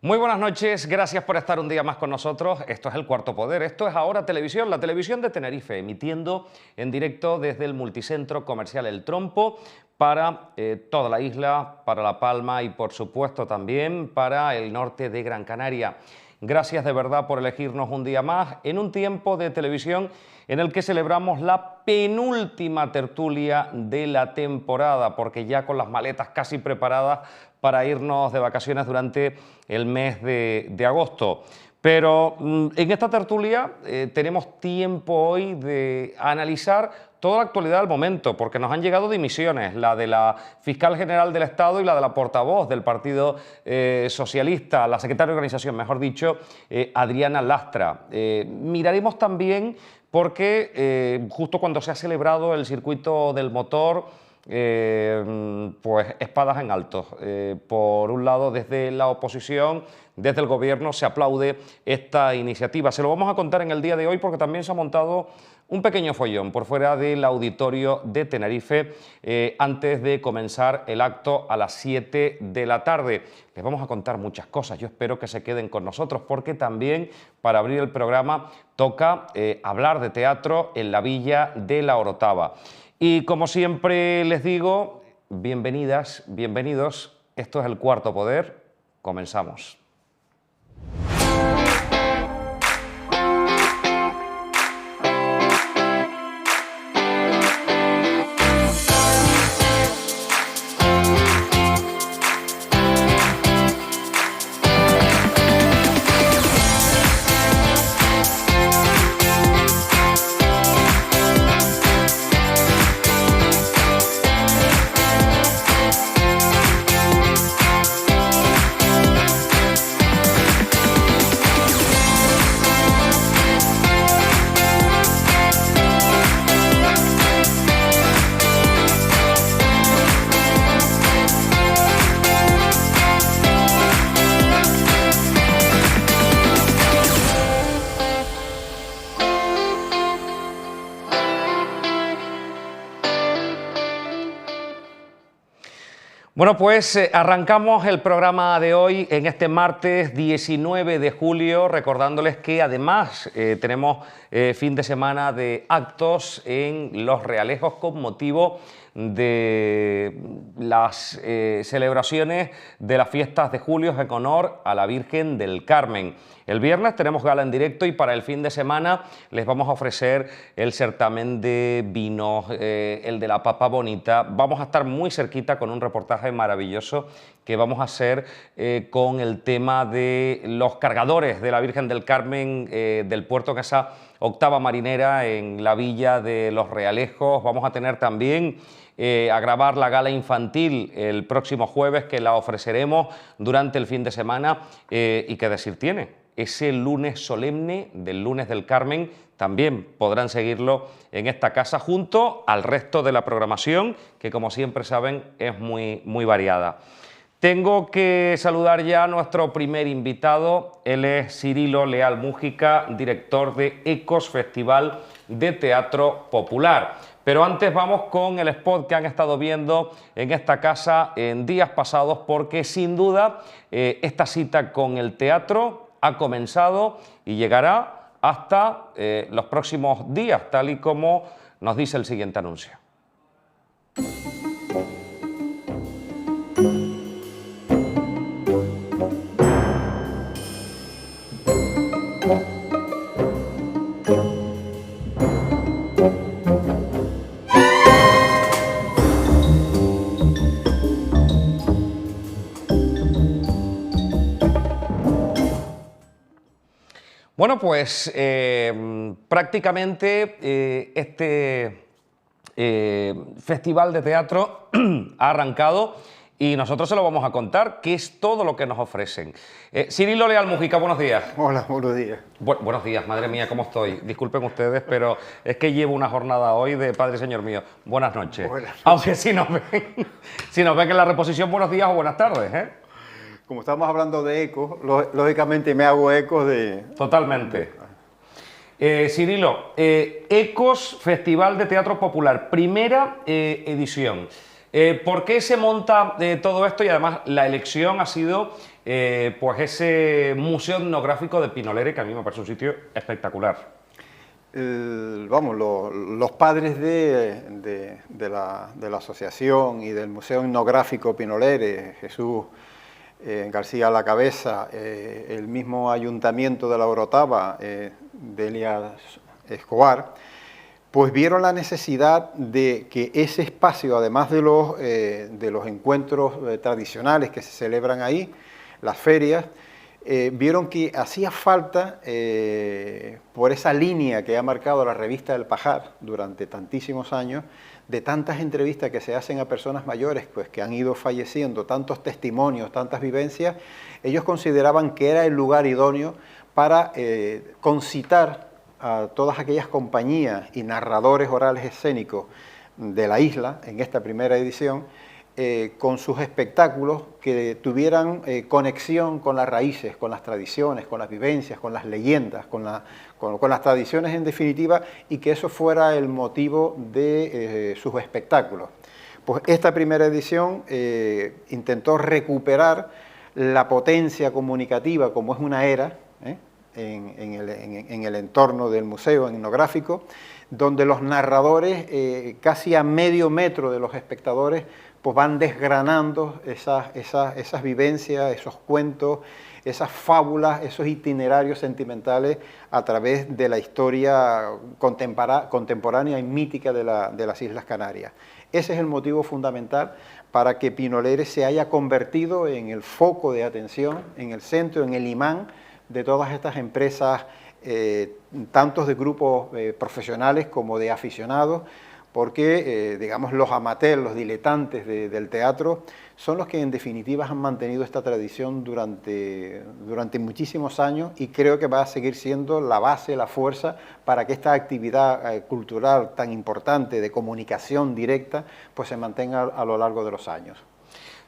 Muy buenas noches, gracias por estar un día más con nosotros. Esto es El Cuarto Poder, esto es Ahora Televisión, la televisión de Tenerife, emitiendo en directo desde el multicentro comercial El Trompo para toda la isla, para La Palma y por supuesto también para el norte de Gran Canaria. Gracias de verdad por elegirnos un día más en un tiempo de televisión en el que celebramos la penúltima tertulia de la temporada, porque ya con las maletas casi preparadas para irnos de vacaciones durante el mes de agosto. Pero en esta tertulia tenemos tiempo hoy de analizar toda la actualidad del momento, porque nos han llegado dimisiones, la de la fiscal general del Estado y la de la portavoz del Partido Socialista, la secretaria de organización, mejor dicho, Adriana Lastra. Miraremos también porque justo cuando se ha celebrado el circuito del motor, pues espadas en alto. Por un lado, desde la oposición, desde el gobierno se aplaude esta iniciativa. Se lo vamos a contar en el día de hoy porque también se ha montado un pequeño follón por fuera del auditorio de Tenerife antes de comenzar el acto a las 7 de la tarde. Les vamos a contar muchas cosas, yo espero que se queden con nosotros porque también para abrir el programa toca hablar de teatro en la Villa de la Orotava. Y como siempre les digo, bienvenidas, bienvenidos, esto es El Cuarto Poder, comenzamos. Bueno, pues arrancamos el programa de hoy en este martes 19 de julio, recordándoles que además tenemos fin de semana de actos en Los Realejos con motivo de las celebraciones de las fiestas de julio en honor a la Virgen del Carmen. El viernes tenemos gala en directo y para el fin de semana les vamos a ofrecer el certamen de vinos, el de la papa bonita. Vamos a estar muy cerquita con un reportaje maravilloso que vamos a hacer con el tema de los cargadores de la Virgen del Carmen del puerto, que esa octava marinera en la Villa de Los Realejos. Vamos a tener también a grabar la gala infantil el próximo jueves, que la ofreceremos durante el fin de semana. ¿Y qué decir tiene? Ese lunes solemne del lunes del Carmen también podrán seguirlo en esta casa junto al resto de la programación, que como siempre saben es muy variada. Tengo que saludar ya a nuestro primer invitado. Él es Cirilo Leal Mújica, director de Ecos, Festival de Teatro Popular. Pero antes vamos con el spot que han estado viendo en esta casa en días pasados, porque sin duda esta cita con el teatro ha comenzado y llegará hasta los próximos días, tal y como nos dice el siguiente anuncio. Bueno, pues prácticamente este festival de teatro ha arrancado y nosotros se lo vamos a contar, qué es todo lo que nos ofrecen. Cirilo Leal Mújica, buenos días. Hola, buenos días. Buenos días, madre mía, ¿cómo estoy? Disculpen ustedes, pero es que llevo una jornada hoy de Padre Señor mío. Buenas noches. Buenas noches. Aunque si nos ven en la reposición, buenos días o buenas tardes, ¿eh? Como estamos hablando de ecos, lógicamente me hago ecos de... Totalmente. Cirilo, Ecos, Festival de Teatro Popular, primera edición. ¿Por qué se monta todo esto? Y además la elección ha sido pues ese museo etnográfico de Pinolere, que a mí me parece un sitio espectacular. Vamos, los padres de la asociación y del Museo Etnográfico Pinolere, Jesús García a la cabeza, el mismo Ayuntamiento de la Orotava, Delia Escobar, pues vieron la necesidad de que ese espacio, además de los encuentros tradicionales que se celebran ahí, las ferias, vieron que hacía falta, por esa línea que ha marcado la revista El Pajar durante tantísimos años, de tantas entrevistas que se hacen a personas mayores pues, que han ido falleciendo, tantos testimonios, tantas vivencias, ellos consideraban que era el lugar idóneo para concitar a todas aquellas compañías y narradores orales escénicos de la isla, en esta primera edición, con sus espectáculos que tuvieran conexión con las raíces, con las tradiciones, con las vivencias, con las leyendas, con las tradiciones en definitiva, y que eso fuera el motivo de sus espectáculos. Pues esta primera edición intentó recuperar la potencia comunicativa como es una era, en el entorno del museo etnográfico, donde los narradores, casi a medio metro de los espectadores, pues van desgranando esas vivencias, esos cuentos, esas fábulas, esos itinerarios sentimentales a través de la historia contemporánea y mítica de las Islas Canarias. Ese es el motivo fundamental para que Pinolere se haya convertido en el foco de atención, en el centro, en el imán de todas estas empresas, tantos de grupos profesionales como de aficionados, porque, digamos, los amateurs, los diletantes del teatro, son los que en definitiva han mantenido esta tradición durante muchísimos años, y creo que va a seguir siendo la base, la fuerza para que esta actividad cultural tan importante de comunicación directa pues se mantenga a lo largo de los años.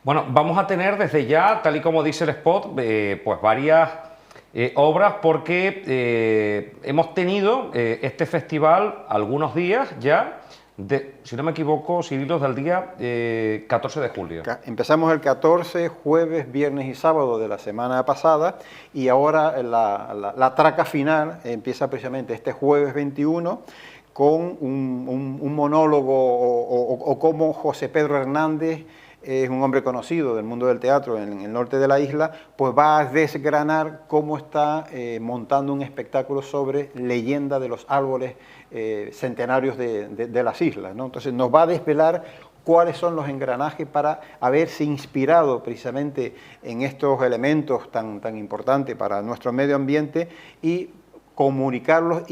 Bueno, vamos a tener desde ya, tal y como dice el spot, pues varias obras, porque hemos tenido este festival algunos días ya, si no me equivoco, Cirilo, del día 14 de julio. Empezamos el 14, jueves, viernes y sábado de la semana pasada, y ahora la traca final empieza precisamente este jueves 21 con un monólogo o como José Pedro Hernández, es un hombre conocido del mundo del teatro en el norte de la isla, pues va a desgranar cómo está montando un espectáculo sobre leyenda de los árboles centenarios de las islas, ¿no? Entonces nos va a desvelar cuáles son los engranajes para haberse inspirado precisamente en estos elementos tan importantes para nuestro medio ambiente y comunicarlos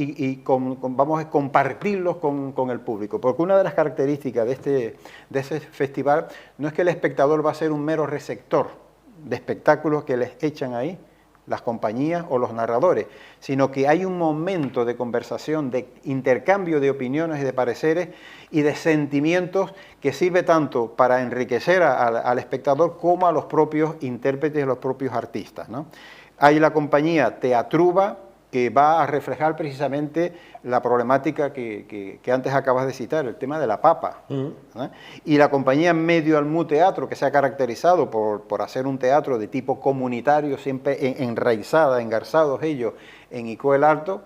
vamos a compartirlos con el público, porque una de las características de ese festival no es que el espectador va a ser un mero receptor de espectáculos que les echan ahí las compañías o los narradores, sino que hay un momento de conversación, de intercambio de opiniones y de pareceres y de sentimientos que sirve tanto para enriquecer al espectador como a los propios intérpretes y a los propios artistas, ¿no? Hay la compañía Teatruba, que va a reflejar precisamente la problemática que antes acabas de citar, el tema de la papa. Y la compañía Medio Almú Teatro, que se ha caracterizado por hacer un teatro de tipo comunitario, siempre enraizada, engarzados ellos en Ico el Alto,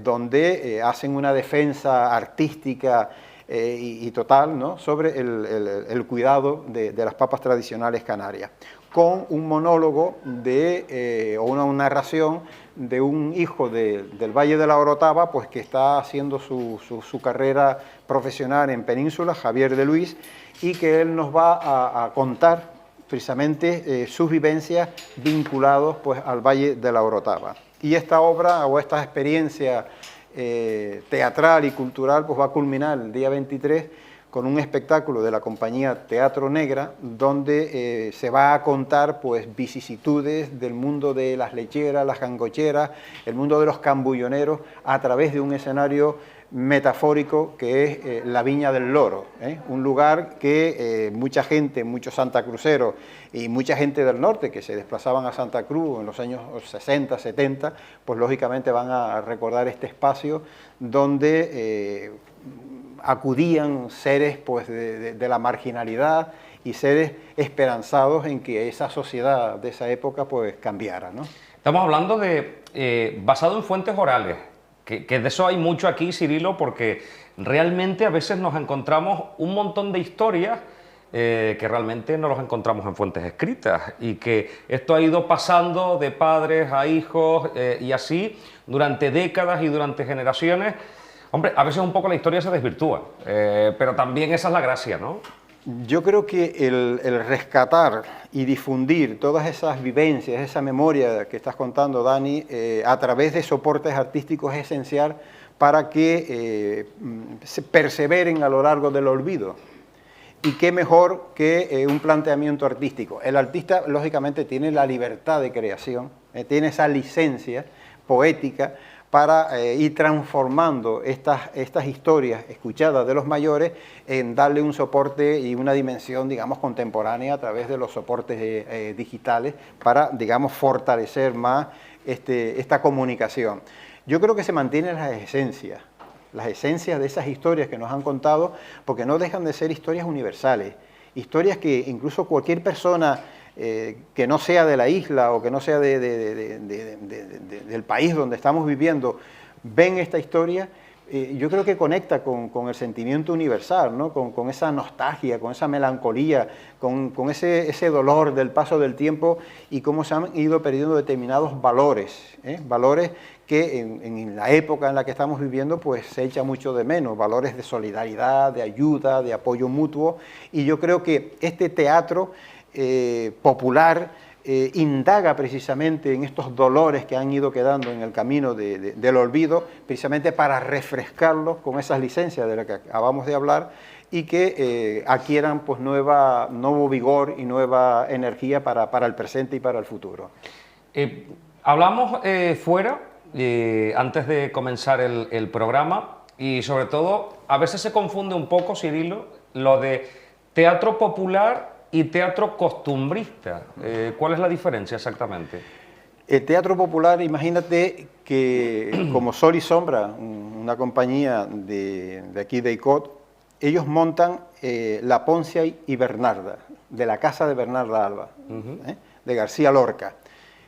donde hacen una defensa artística y total, ¿no?, sobre el cuidado de las papas tradicionales canarias, con un monólogo o una narración de un hijo del Valle de la Orotava, pues que está haciendo su carrera profesional en Península, Javier de Luis, y que él nos va a contar precisamente sus vivencias vinculados pues al Valle de la Orotava. Y esta obra o esta experiencia teatral y cultural pues va a culminar el día 23 con un espectáculo de la compañía Teatro Negra, donde se va a contar pues vicisitudes del mundo de las lecheras, las gangocheras, el mundo de los cambulloneros, a través de un escenario metafórico que es la Viña del Loro, un lugar que mucha gente, muchos santacruceros y mucha gente del norte que se desplazaban a Santa Cruz en los años 60, 70, pues lógicamente van a recordar este espacio donde acudían seres pues, de la marginalidad y ser esperanzados en que esa sociedad de esa época pues cambiara, ¿no? Estamos hablando de basado en fuentes orales, que de eso hay mucho aquí, Cirilo, porque realmente a veces nos encontramos un montón de historias que realmente no los encontramos en fuentes escritas y que esto ha ido pasando de padres a hijos y así durante décadas y durante generaciones. Hombre, a veces un poco la historia se desvirtúa, pero también esa es la gracia, ¿no? Yo creo que el rescatar y difundir todas esas vivencias, esa memoria que estás contando, Dani, a través de soportes artísticos es esencial para que se perseveren a lo largo del olvido. Y qué mejor que un planteamiento artístico. El artista, lógicamente, tiene la libertad de creación, tiene esa licencia poética para ir transformando estas historias escuchadas de los mayores en darle un soporte y una dimensión, digamos, contemporánea a través de los soportes digitales para, digamos, fortalecer más esta comunicación. Yo creo que se mantienen las esencias de esas historias que nos han contado, porque no dejan de ser historias universales, historias que incluso cualquier persona que no sea de la isla o que no sea del país donde estamos viviendo, ven esta historia, yo creo que conecta con el sentimiento universal, ¿no? Con esa nostalgia, con esa melancolía, con ese dolor del paso del tiempo y cómo se han ido perdiendo determinados valores, valores que en la época en la que estamos viviendo pues se echa mucho de menos, valores de solidaridad, de ayuda, de apoyo mutuo, y yo creo que este teatro popular indaga precisamente en estos dolores que han ido quedando en el camino del olvido, precisamente para refrescarlos con esas licencias de las que acabamos de hablar y que adquieran pues nuevo vigor y nueva energía para el presente y para el futuro. Hablamos fuera, antes de comenzar el programa, y sobre todo, a veces se confunde un poco, Cirilo, lo de teatro popular y teatro costumbrista. ¿Cuál es la diferencia exactamente? El teatro popular, imagínate que como Sol y Sombra, una compañía de aquí de ICOT, ellos montan La Poncia y Bernarda, de la casa de Bernarda Alba, de García Lorca.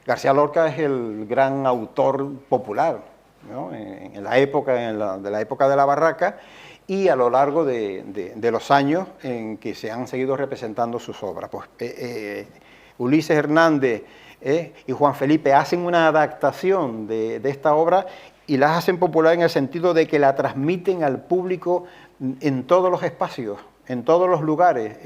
García Lorca es el gran autor popular, ¿no? En la época de la Barraca, y a lo largo de los años en que se han seguido representando sus obras. Pues, Ulises Hernández y Juan Felipe hacen una adaptación de esta obra y la hacen popular en el sentido de que la transmiten al público en todos los espacios, en todos los lugares.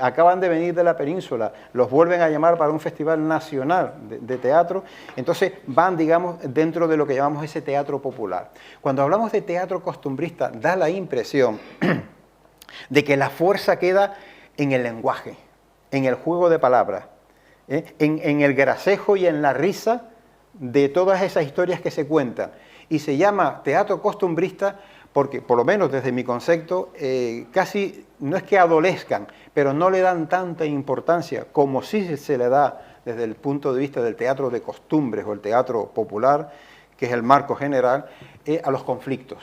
Acaban de venir de la península, los vuelven a llamar para un festival nacional de teatro, entonces van, digamos, dentro de lo que llamamos ese teatro popular. Cuando hablamos de teatro costumbrista, da la impresión de que la fuerza queda en el lenguaje, en el juego de palabras, en el gracejo y en la risa de todas esas historias que se cuentan. Y se llama teatro costumbrista porque, por lo menos desde mi concepto, casi no es que adolezcan, pero no le dan tanta importancia como sí se le da desde el punto de vista del teatro de costumbres o el teatro popular, que es el marco general, a los conflictos.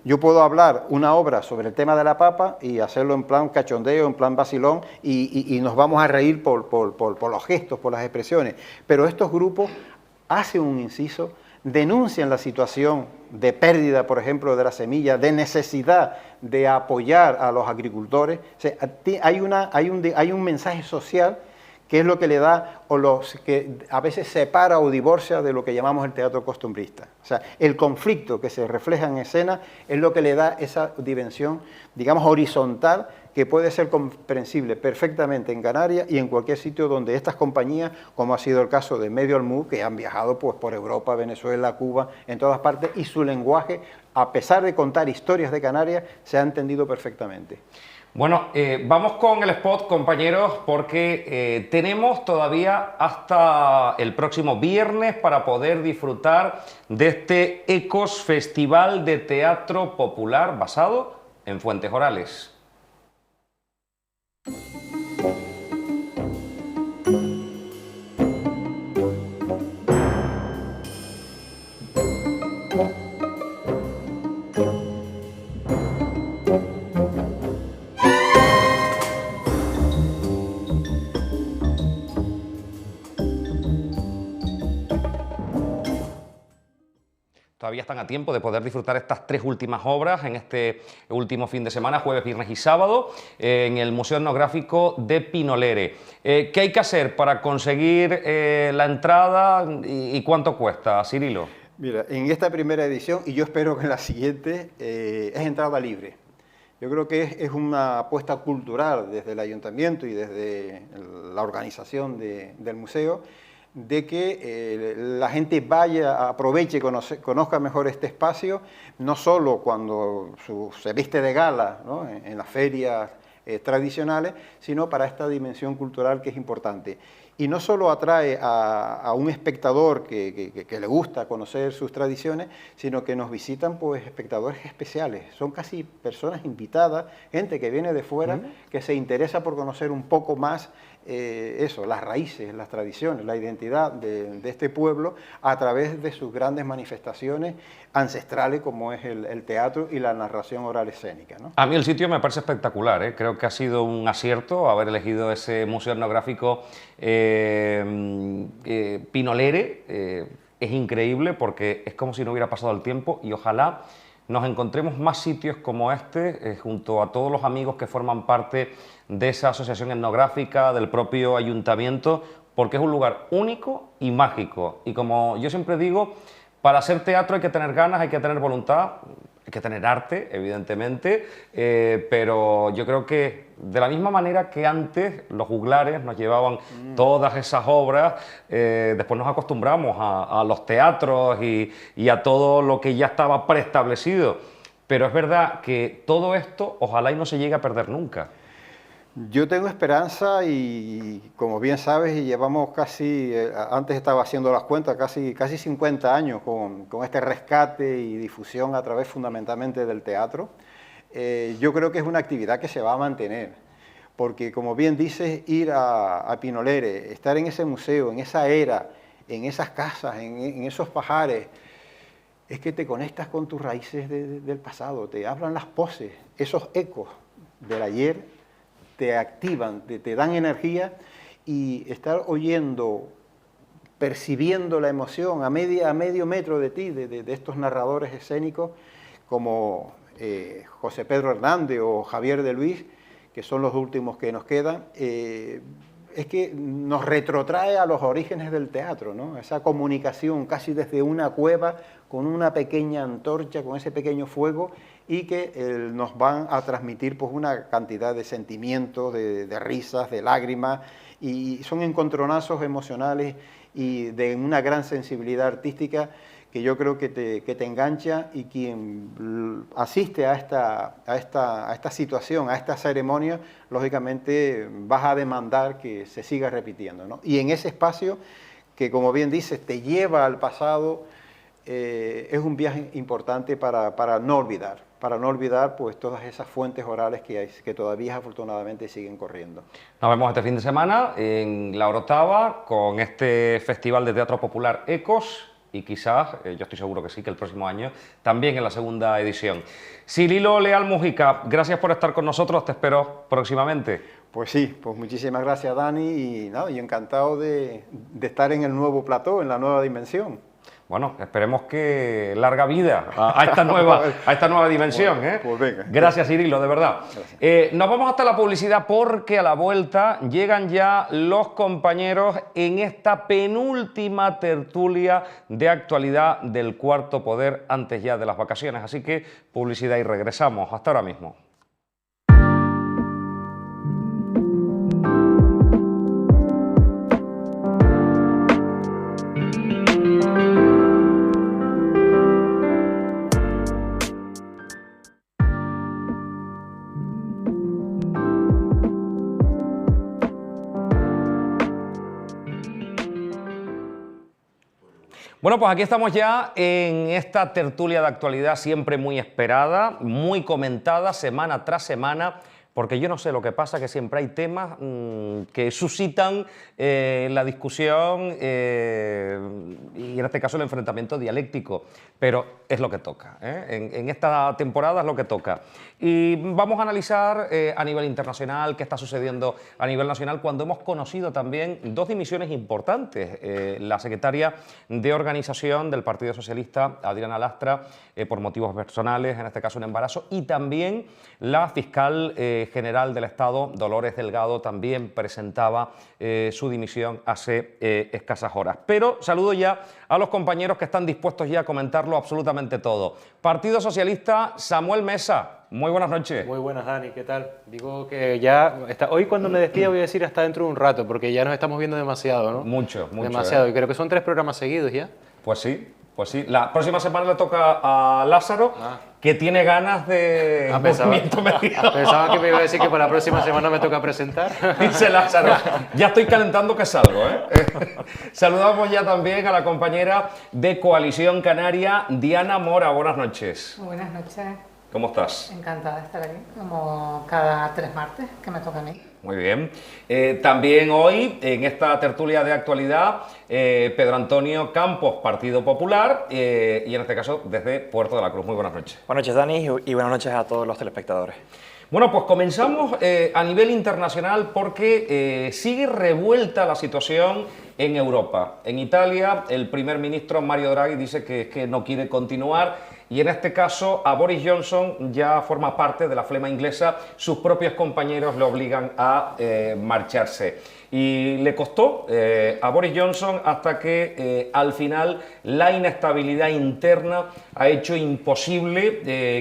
Yo puedo hablar una obra sobre el tema de la papa y hacerlo en plan cachondeo, en plan vacilón, y nos vamos a reír por los gestos, por las expresiones, pero estos grupos hacen un inciso, denuncian la situación de pérdida, por ejemplo, de la semilla, de necesidad de apoyar a los agricultores. O sea, hay un mensaje social que es lo que le da, o los que a veces separa o divorcia de lo que llamamos el teatro costumbrista. O sea, el conflicto que se refleja en escena es lo que le da esa dimensión, digamos, horizontal, que puede ser comprensible perfectamente en Canarias y en cualquier sitio donde estas compañías, como ha sido el caso de Medio Almú, que han viajado pues, por Europa, Venezuela, Cuba, en todas partes, y su lenguaje, a pesar de contar historias de Canarias, se ha entendido perfectamente. Bueno, vamos con el spot, compañeros, porque tenemos todavía hasta el próximo viernes para poder disfrutar de este Ecos Festival de Teatro Popular basado en fuentes orales. todavía están a tiempo de poder disfrutar estas 3 últimas obras en este último fin de semana, jueves, viernes y sábado, en el Museo Etnográfico de Pinolere. ¿Qué hay que hacer para conseguir la entrada y cuánto cuesta, Cirilo? Mira, en esta primera edición, y yo espero que en la siguiente, es entrada libre. Yo creo que es una apuesta cultural desde el ayuntamiento y desde la organización del museo, de que la gente vaya, aproveche y conozca mejor este espacio, no solo cuando se viste de gala, ¿no?, en las ferias tradicionales, sino para esta dimensión cultural que es importante. Y no solo atrae a un espectador que le gusta conocer sus tradiciones, sino que nos visitan pues espectadores especiales. Son casi personas invitadas, gente que viene de fuera, que se interesa por conocer un poco más las raíces, las tradiciones, la identidad de este pueblo a través de sus grandes manifestaciones ancestrales como es el teatro y la narración oral escénica, ¿no? A mí el sitio me parece espectacular, ¿eh? Creo que ha sido un acierto haber elegido ese museo etnográfico Pinolere. Es increíble porque es como si no hubiera pasado el tiempo y ojalá nos encontremos más sitios como este junto a todos los amigos que forman parte de esa asociación etnográfica, del propio ayuntamiento, porque es un lugar único y mágico. Y como yo siempre digo, para hacer teatro hay que tener ganas, hay que tener voluntad, hay que tener arte, evidentemente, pero yo creo que de la misma manera que antes los juglares nos llevaban todas esas obras, después nos acostumbramos a los teatros y a todo lo que ya estaba preestablecido. Pero es verdad que todo esto ojalá y no se llegue a perder nunca. Yo tengo esperanza y como bien sabes, llevamos casi, antes estaba haciendo las cuentas, casi 50 años con este rescate y difusión a través fundamentalmente del teatro. Yo creo que es una actividad que se va a mantener, porque como bien dices, ir a Pinolere, estar en ese museo, en esa era, en esas casas, en esos pajares, es que te conectas con tus raíces del pasado, te hablan las poses, esos ecos del ayer, te activan, te dan energía, y estar oyendo, percibiendo la emoción a medio metro de ti, de estos narradores escénicos como José Pedro Hernández o Javier de Luis, que son los últimos que nos quedan, es que nos retrotrae a los orígenes del teatro, ¿no? Esa comunicación casi desde una cueva con una pequeña antorcha, con ese pequeño fuego, y que nos van a transmitir pues una cantidad de sentimientos, de risas, de lágrimas, y son encontronazos emocionales y de una gran sensibilidad artística que yo creo que te engancha, y quien asiste a esta situación, a esta ceremonia, lógicamente vas a demandar que se siga repitiendo, ¿no? Y en ese espacio que, como bien dices, te lleva al pasado, es un viaje importante para no olvidar pues todas esas fuentes orales que todavía afortunadamente siguen corriendo. Nos vemos este fin de semana en La Orotava con este Festival de Teatro Popular Ecos, y quizás, yo estoy seguro que sí, que el próximo año también en la segunda edición. Cirilo Leal Mujica, gracias por estar con nosotros, te espero próximamente. Pues sí, pues muchísimas gracias, Dani, y encantado de estar en el nuevo plató, en la nueva dimensión. Bueno, esperemos que larga vida a esta nueva dimensión. Bueno, pues venga. Gracias, Cirilo, de verdad. Nos vamos hasta la publicidad porque a la vuelta llegan ya los compañeros en esta penúltima tertulia de actualidad del Cuarto Poder antes ya de las vacaciones. Así que publicidad y regresamos. Hasta ahora mismo. Bueno, pues aquí estamos ya en esta tertulia de actualidad siempre muy esperada, muy comentada semana tras semana, porque yo no sé lo que pasa, que siempre hay temas que suscitan la discusión y en este caso el enfrentamiento dialéctico, pero es lo que toca, ¿eh? En esta temporada es lo que toca. Y vamos a analizar a nivel internacional qué está sucediendo a nivel nacional cuando hemos conocido también dos dimisiones importantes. La secretaria de organización del Partido Socialista, Adriana Lastra, por motivos personales, en este caso un embarazo, y también la fiscal general del Estado, Dolores Delgado, también presentaba su dimisión hace escasas horas. Pero saludo ya a los compañeros que están dispuestos ya a comentarlo absolutamente todo. Partido Socialista, Samuel Mesa. Muy buenas noches. Muy buenas, Dani, ¿qué tal? Digo que ya, hoy cuando me despida voy a decir hasta dentro de un rato, porque ya nos estamos viendo demasiado, ¿no? Mucho. Demasiado, y creo que son 3 programas seguidos ya. Pues sí. La próxima semana le toca a Lázaro, que tiene ganas de movimiento medido. Pensaba que me iba a decir que para la próxima semana me toca presentar. Dice Lázaro, ya estoy calentando que salgo, ¿eh? Saludamos ya también a la compañera de Coalición Canaria, Diana Mora. Buenas noches. Buenas noches. ¿Cómo estás? Encantada de estar aquí, como cada 3 martes, que me toca a mí. Muy bien. También hoy, en esta tertulia de actualidad, Pedro Antonio Campos, Partido Popular, y en este caso desde Puerto de la Cruz. Muy buenas noches. Buenas noches, Dani, y buenas noches a todos los telespectadores. Bueno, pues comenzamos a nivel internacional porque sigue revuelta la situación en Europa. En Italia, el primer ministro Mario Draghi dice que no quiere continuar. Y en este caso a Boris Johnson ya forma parte de la flema inglesa, sus propios compañeros le obligan a marcharse. Y le costó a Boris Johnson hasta que al final la inestabilidad interna ha hecho imposible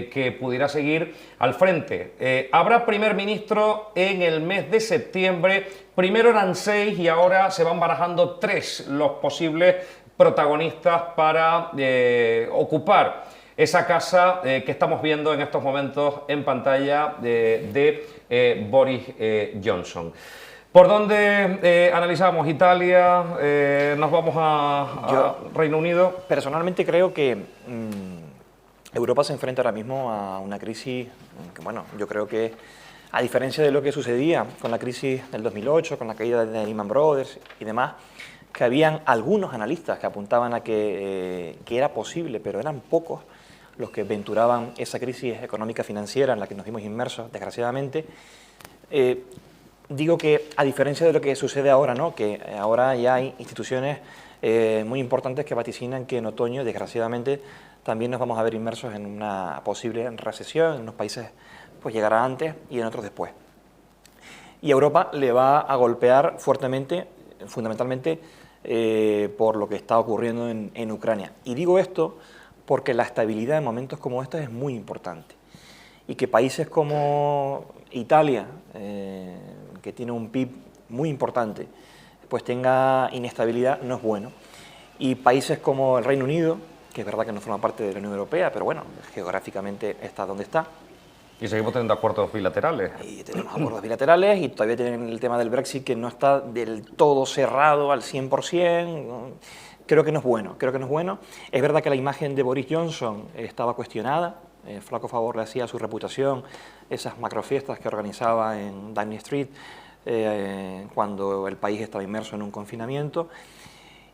que pudiera seguir al frente. Habrá primer ministro en el mes de septiembre, primero eran 6 y ahora se van barajando 3 los posibles protagonistas para ocupar esa casa que estamos viendo en estos momentos en pantalla de Boris Johnson. ¿Por dónde analizamos? ¿Italia? ¿Nos vamos a Reino Unido? Personalmente creo que Europa se enfrenta ahora mismo a una crisis que, bueno, yo creo que a diferencia de lo que sucedía con la crisis del 2008, con la caída de Lehman Brothers y demás, que habían algunos analistas que apuntaban a que era posible, pero eran pocos los que venturaban esa crisis económica financiera en la que nos vimos inmersos, desgraciadamente. Digo que, a diferencia de lo que sucede ahora, ¿no? Que ahora ya hay instituciones muy importantes que vaticinan que en otoño, desgraciadamente, también nos vamos a ver inmersos en una posible recesión. En unos países pues llegará antes y en otros después. Y a Europa le va a golpear fuertemente, fundamentalmente, por lo que está ocurriendo en Ucrania. Y digo esto porque la estabilidad en momentos como estos es muy importante. Y que países como Italia, que tiene un PIB muy importante, pues tenga inestabilidad no es bueno. Y países como el Reino Unido, que es verdad que no forma parte de la Unión Europea, pero bueno, geográficamente está donde está. Y seguimos teniendo acuerdos bilaterales. Y tenemos acuerdos bilaterales y todavía tienen el tema del Brexit que no está del todo cerrado al 100%. Creo que no es bueno, Es verdad que la imagen de Boris Johnson estaba cuestionada, flaco favor le hacía a su reputación esas macrofiestas que organizaba en Downing Street cuando el país estaba inmerso en un confinamiento.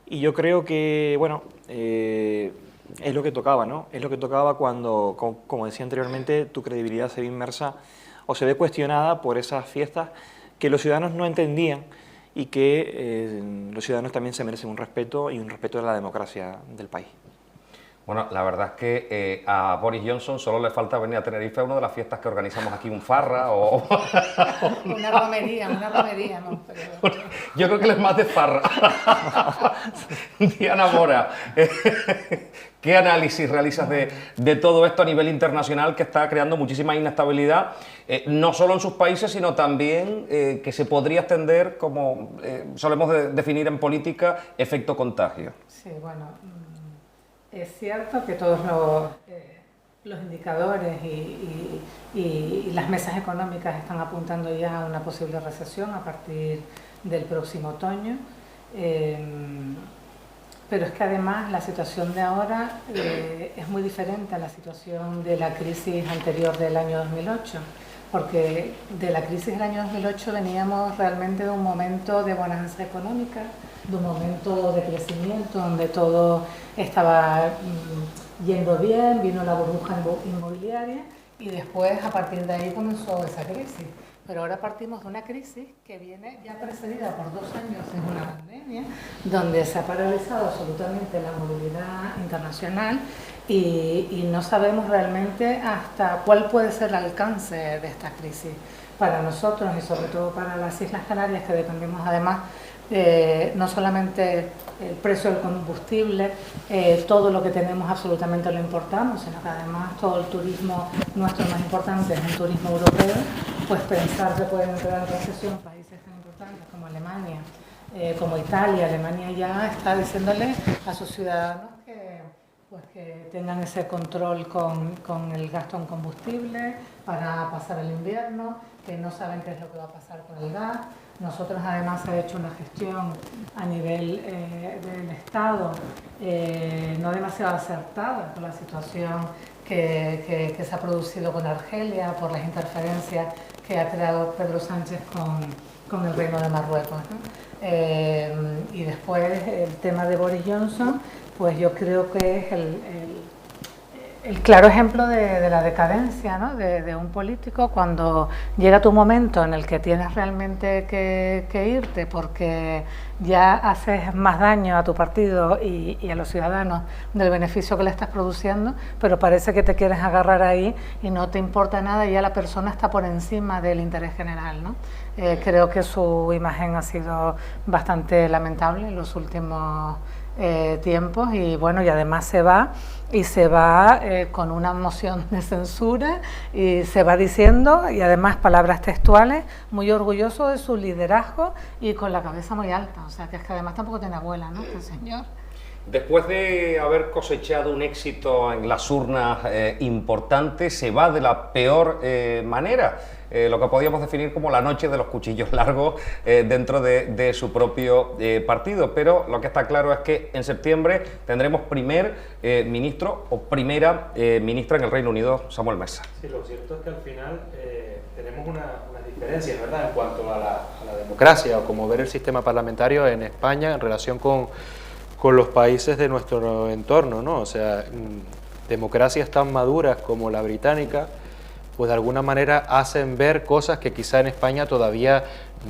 Y yo creo que, bueno, es lo que tocaba, ¿no? Es lo que tocaba cuando, como decía anteriormente, tu credibilidad se ve inmersa o se ve cuestionada por esas fiestas que los ciudadanos no entendían y que los ciudadanos también se merecen un respeto y un respeto de la democracia del país. Bueno, la verdad es que a Boris Johnson solo le falta venir a Tenerife a una de las fiestas que organizamos aquí, un farra o... Una romería, ¿no? Pero... Yo creo que él es más de farra. Diana Mora, ¿qué análisis realizas de todo esto a nivel internacional que está creando muchísima inestabilidad, no solo en sus países, sino también que se podría extender, como solemos definir en política, efecto contagio? Sí, bueno... Es cierto que todos los indicadores y las mesas económicas están apuntando ya a una posible recesión a partir del próximo otoño, pero es que además la situación de ahora es muy diferente a la situación de la crisis anterior del año 2008, porque de la crisis del año 2008 veníamos realmente de un momento de bonanza económica, de un momento de crecimiento donde todo estaba yendo bien, vino la burbuja inmobiliaria y después a partir de ahí comenzó esa crisis. Pero ahora partimos de una crisis que viene ya precedida por 2 años en una pandemia, donde se ha paralizado absolutamente la movilidad internacional y no sabemos realmente hasta cuál puede ser el alcance de esta crisis para nosotros y sobre todo para las Islas Canarias, que dependemos además no solamente el precio del combustible, todo lo que tenemos absolutamente lo importamos, sino que además todo el turismo nuestro más importante es un turismo europeo, pues pensar que pueden entrar en recesión países tan importantes como Alemania, como Italia. Alemania ya está diciéndole a sus ciudadanos que tengan ese control con el gasto en combustible para pasar el invierno, que no saben qué es lo que va a pasar con el gas. Nosotros además se ha hecho una gestión a nivel del Estado no demasiado acertada por la situación que se ha producido con Argelia, por las interferencias que ha creado Pedro Sánchez con el Reino de Marruecos, ¿no? Y después el tema de Boris Johnson, pues yo creo que es el claro ejemplo de la decadencia, ¿no? de un político cuando llega tu momento en el que tienes realmente que irte porque ya haces más daño a tu partido y a los ciudadanos del beneficio que le estás produciendo, pero parece que te quieres agarrar ahí y no te importa nada y ya la persona está por encima del interés general, ¿no? Creo que su imagen ha sido bastante lamentable en los últimos tiempos y bueno, y además se va con una moción de censura y se va diciendo, y además palabras textuales, muy orgulloso de su liderazgo y con la cabeza muy alta, o sea que es que además tampoco tiene abuela, ¿no? Este señor. Después de haber cosechado un éxito en las urnas importante, se va de la peor manera, lo que podíamos definir como la noche de los cuchillos largos dentro de su propio partido. Pero lo que está claro es que en septiembre tendremos primer ministro o primera ministra en el Reino Unido, Samuel Mesa. Sí, lo cierto es que al final tenemos unas diferencias, ¿verdad?, en cuanto a la democracia o como ver el sistema parlamentario en España en relación con los países de nuestro entorno, ¿no? O sea, democracias tan maduras como la británica, pues de alguna manera hacen ver cosas que quizá en España todavía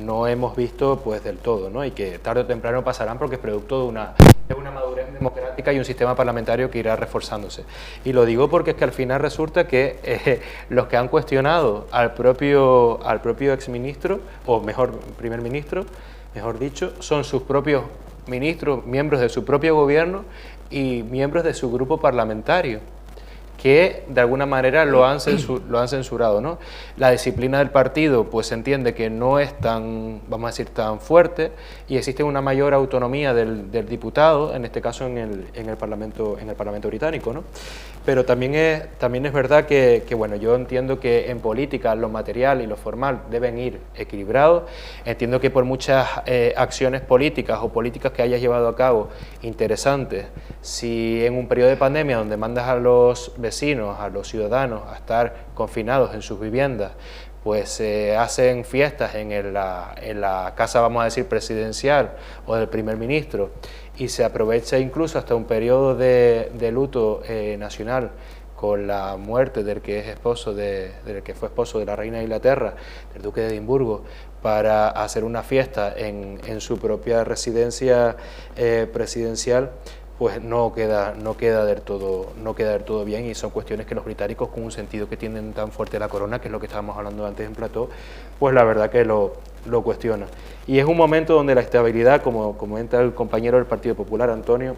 no hemos visto pues del todo, ¿no? Y que tarde o temprano pasarán porque es producto de una madurez democrática y un sistema parlamentario que irá reforzándose. Y lo digo porque es que al final resulta que los que han cuestionado al propio exministro, o mejor, primer ministro, mejor dicho, son sus propios ministros, miembros de su propio gobierno y miembros de su grupo parlamentario, que de alguna manera lo han censurado, ¿no? La disciplina del partido pues se entiende que no es tan, vamos a decir, tan fuerte y existe una mayor autonomía del diputado, en este caso en el Parlamento británico, ¿no? Pero también es verdad que bueno, yo entiendo que en política lo material y lo formal deben ir equilibrados. Entiendo que por muchas acciones políticas o políticas que hayas llevado a cabo interesantes, si en un periodo de pandemia donde mandas a los vecinos, a los ciudadanos a estar confinados en sus viviendas, pues se hacen fiestas en la casa, vamos a decir, presidencial o del primer ministro, y se aprovecha incluso hasta un periodo de luto nacional con la muerte del que fue esposo de la reina de Inglaterra, del duque de Edimburgo, para hacer una fiesta en su propia residencia presidencial, pues no queda del todo bien, y son cuestiones que los británicos, con un sentido que tienen tan fuerte la corona, que es lo que estábamos hablando antes en plató, pues la verdad que lo cuestiona. Y es un momento donde la estabilidad, como comenta el compañero del Partido Popular, Antonio,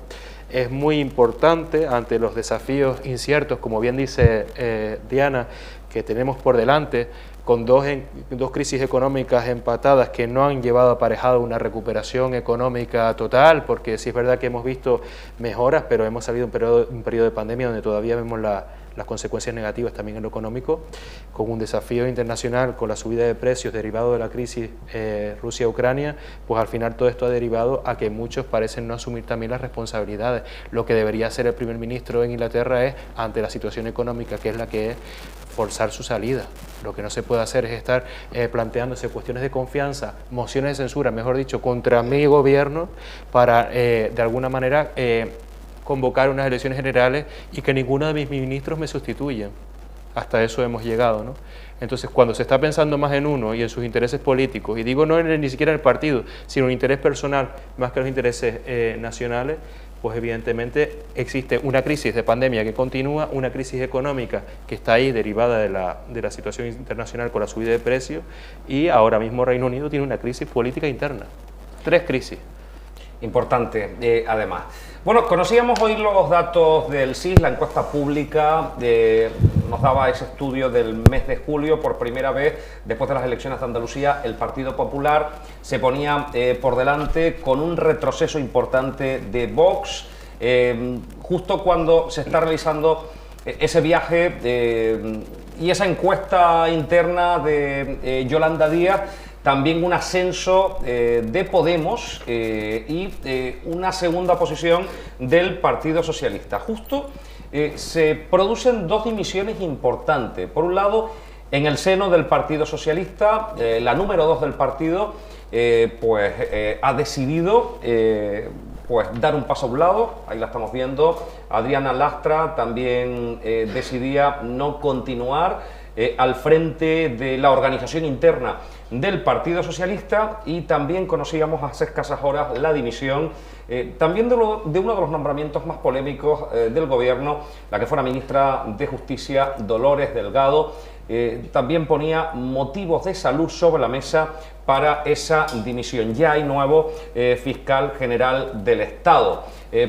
es muy importante ante los desafíos inciertos, como bien dice Diana, que tenemos por delante, con dos crisis económicas empatadas que no han llevado aparejado una recuperación económica total, porque sí es verdad que hemos visto mejoras, pero hemos salido de un periodo de pandemia donde todavía vemos las consecuencias negativas también en lo económico, con un desafío internacional, con la subida de precios derivado de la crisis Rusia-Ucrania, pues al final todo esto ha derivado a que muchos parecen no asumir también las responsabilidades. Lo que debería hacer el primer ministro en Inglaterra es, ante la situación económica que es la que es, forzar su salida. Lo que no se puede hacer es estar planteándose cuestiones de confianza, mociones de censura, mejor dicho, contra mi gobierno para, de alguna manera, convocar unas elecciones generales y que ninguno de mis ministros me sustituya. Hasta eso hemos llegado, ¿no? Entonces, cuando se está pensando más en uno y en sus intereses políticos, y digo no ni siquiera en el partido, sino en un interés personal más que los intereses nacionales, pues evidentemente existe una crisis de pandemia que continúa, una crisis económica que está ahí derivada de la situación internacional con la subida de precios, y ahora mismo Reino Unido tiene una crisis política interna. 3 crisis. Importante, además. Bueno, conocíamos hoy los datos del CIS, la encuesta pública nos daba ese estudio del mes de julio. Por primera vez, después de las elecciones de Andalucía, el Partido Popular se ponía por delante con un retroceso importante de Vox, justo cuando se está realizando ese viaje y esa encuesta interna de Yolanda Díaz. También un ascenso de Podemos y una segunda posición del Partido Socialista. Justo se producen 2 dimisiones importantes. Por un lado, en el seno del Partido Socialista, la número 2 del partido ha decidido dar un paso a un lado. Ahí la estamos viendo. Adriana Lastra también decidía no continuar al frente de la organización interna del Partido Socialista, y también conocíamos hace escasas horas la dimisión también de uno de los nombramientos más polémicos del gobierno, la que fuera ministra de Justicia, Dolores Delgado. También ponía motivos de salud sobre la mesa para esa dimisión. Ya hay nuevo fiscal general del Estado.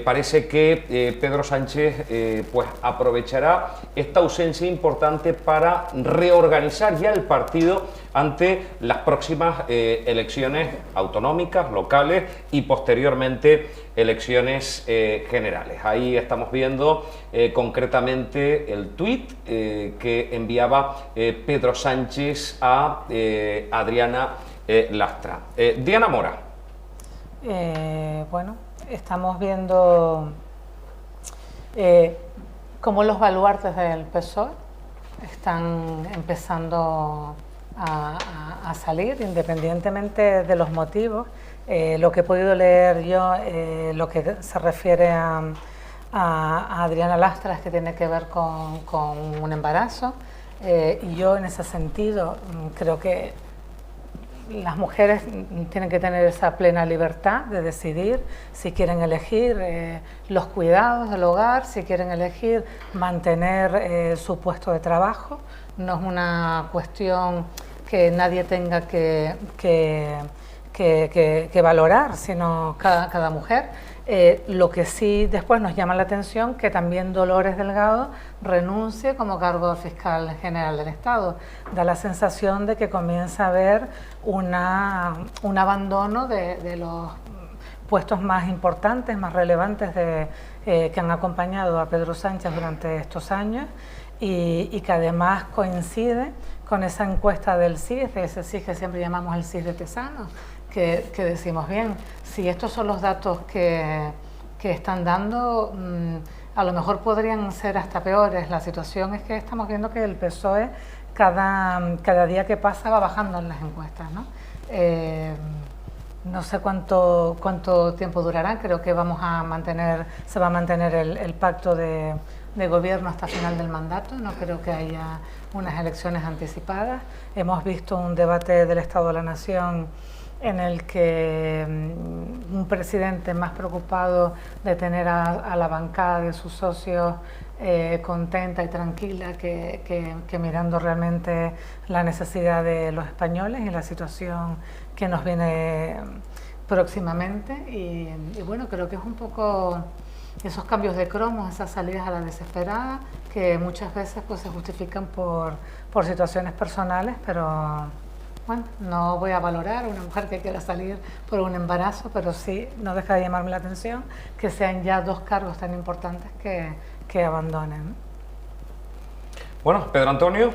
Parece que Pedro Sánchez aprovechará esta ausencia importante para reorganizar ya el partido ante las próximas elecciones autonómicas, locales y posteriormente elecciones generales. Ahí estamos viendo concretamente el tuit que enviaba Pedro Sánchez a Adriana Lastra. Diana Mora. Bueno, estamos viendo cómo los baluartes del PSOE están empezando a salir, independientemente de los motivos. Lo que he podido leer yo, lo que se refiere a Adriana Lastra, es que tiene que ver con un embarazo, y yo en ese sentido creo que las mujeres tienen que tener esa plena libertad de decidir si quieren elegir los cuidados del hogar, si quieren elegir mantener su puesto de trabajo. No es una cuestión que nadie tenga que valorar, sino cada mujer. Lo que sí después nos llama la atención, que también Dolores Delgado renuncie como cargo de fiscal general del Estado. Da la sensación de que comienza a haber un abandono de los puestos más importantes, más relevantes que han acompañado a Pedro Sánchez durante estos años, y que además coincide con esa encuesta del CIS, de ese CIS que siempre llamamos el CIS de Tesanos, que decimos, bien, si estos son los datos que están dando, a lo mejor podrían ser hasta peores. La situación es que estamos viendo que el PSOE cada día que pasa va bajando en las encuestas, ¿no? No sé cuánto tiempo durará. Creo que se va a mantener el pacto de gobierno hasta final del mandato. No creo que haya unas elecciones anticipadas. Hemos visto un debate del Estado de la Nación en el que un presidente más preocupado de tener a la bancada de sus socios contenta y tranquila que mirando realmente la necesidad de los españoles y la situación que nos viene próximamente. Y bueno, creo que es un poco esos cambios de cromos, esas salidas a la desesperada, que muchas veces pues se justifican por situaciones personales, pero bueno, no voy a valorar a una mujer que quiera salir por un embarazo, pero sí no deja de llamarme la atención que sean ya 2 cargos tan importantes que abandonen. Bueno, Pedro Antonio.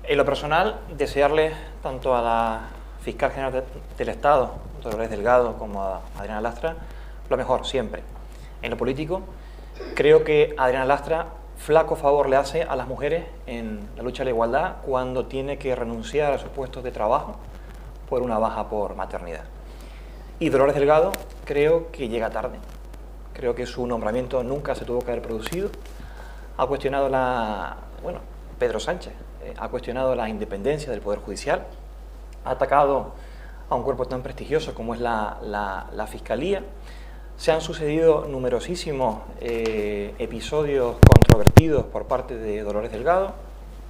En lo personal, desearle tanto a la fiscal general del Estado, Dolores Delgado, como a Adriana Lastra, lo mejor siempre. En lo político, creo que Adriana Lastra flaco favor le hace a las mujeres en la lucha a la igualdad cuando tiene que renunciar a sus puestos de trabajo por una baja por maternidad. Y Dolores Delgado creo que llega tarde. Creo que su nombramiento nunca se tuvo que haber producido. Ha cuestionado Pedro Sánchez ha cuestionado la independencia del Poder Judicial, ha atacado a un cuerpo tan prestigioso como es la Fiscalía. Se han sucedido numerosísimos episodios controvertidos por parte de Dolores Delgado.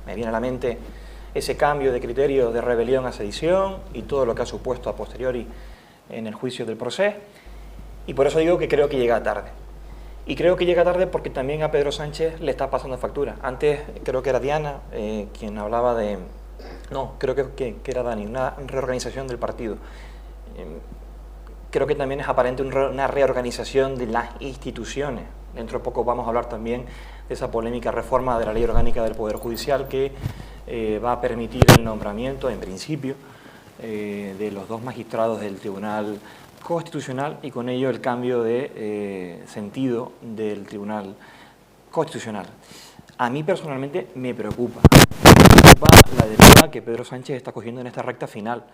Me viene a la mente ese cambio de criterio de rebelión a sedición y todo lo que ha supuesto a posteriori en el juicio del proceso. Y por eso digo que creo que llega tarde. Y creo que llega tarde porque también a Pedro Sánchez le está pasando factura. Antes creo que era Diana quien hablaba de... No, creo que era Dani, una reorganización del partido. Creo que también es aparente una reorganización de las instituciones. Dentro de poco vamos a hablar también de esa polémica reforma de la Ley Orgánica del Poder Judicial que va a permitir el nombramiento, en principio, de los 2 magistrados del Tribunal Constitucional y con ello el cambio de sentido del Tribunal Constitucional. A mí personalmente me preocupa la deriva que Pedro Sánchez está cogiendo en esta recta final,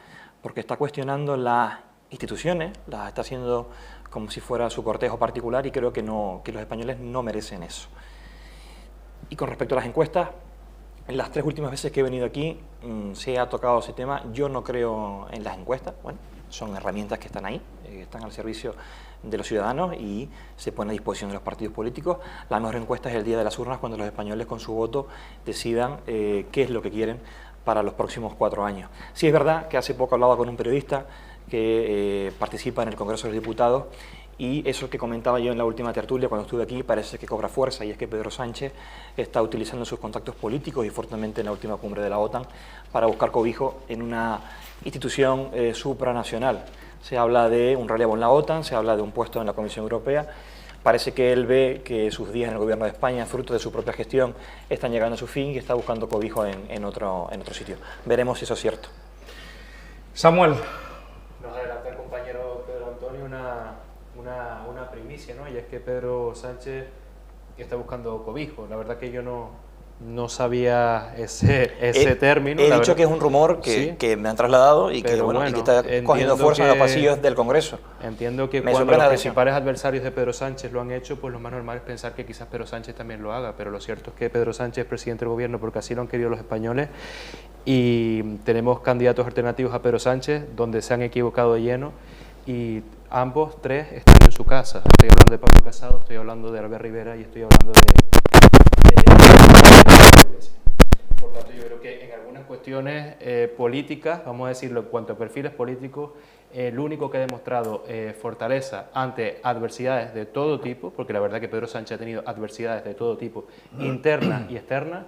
porque está cuestionando las instituciones, las está haciendo como si fuera su cortejo particular y creo que los españoles no merecen eso. Y con respecto a las encuestas, en las 3 últimas veces que he venido aquí se ha tocado ese tema. Yo no creo en las encuestas. Bueno, son herramientas que están ahí, están al servicio de los ciudadanos y se ponen a disposición de los partidos políticos. La mejor encuesta es el día de las urnas, cuando los españoles con su voto decidan qué es lo que quieren para los próximos 4 años. Sí es verdad que hace poco hablaba con un periodista que participa en el Congreso de los Diputados y eso que comentaba yo en la última tertulia cuando estuve aquí parece que cobra fuerza, y es que Pedro Sánchez está utilizando sus contactos políticos y fuertemente en la última cumbre de la OTAN para buscar cobijo en una institución supranacional. Se habla de un relevo en la OTAN, se habla de un puesto en la Comisión Europea. Parece que él ve que sus días en el gobierno de España, fruto de su propia gestión, están llegando a su fin y está buscando cobijo en otro sitio. Veremos si eso es cierto. Samuel. Nos adelanta el compañero Pedro Antonio una primicia, ¿no? Y es que Pedro Sánchez está buscando cobijo. La verdad que yo no sabía ese término. He dicho que es un rumor que me han trasladado y que está cogiendo fuerza en los pasillos del Congreso. Entiendo que cuando los principales adversarios de Pedro Sánchez lo han hecho, pues lo más normal es pensar que quizás Pedro Sánchez también lo haga, pero lo cierto es que Pedro Sánchez es presidente del gobierno porque así lo han querido los españoles y tenemos candidatos alternativos a Pedro Sánchez donde se han equivocado de lleno y ambos 3 están en su casa. Estoy hablando de Pablo Casado, estoy hablando de Albert Rivera y estoy hablando de Por tanto, yo creo que en algunas cuestiones políticas, vamos a decirlo, en cuanto a perfiles políticos, el único que ha demostrado fortaleza ante adversidades de todo tipo, porque la verdad que Pedro Sánchez ha tenido adversidades de todo tipo, internas y externas,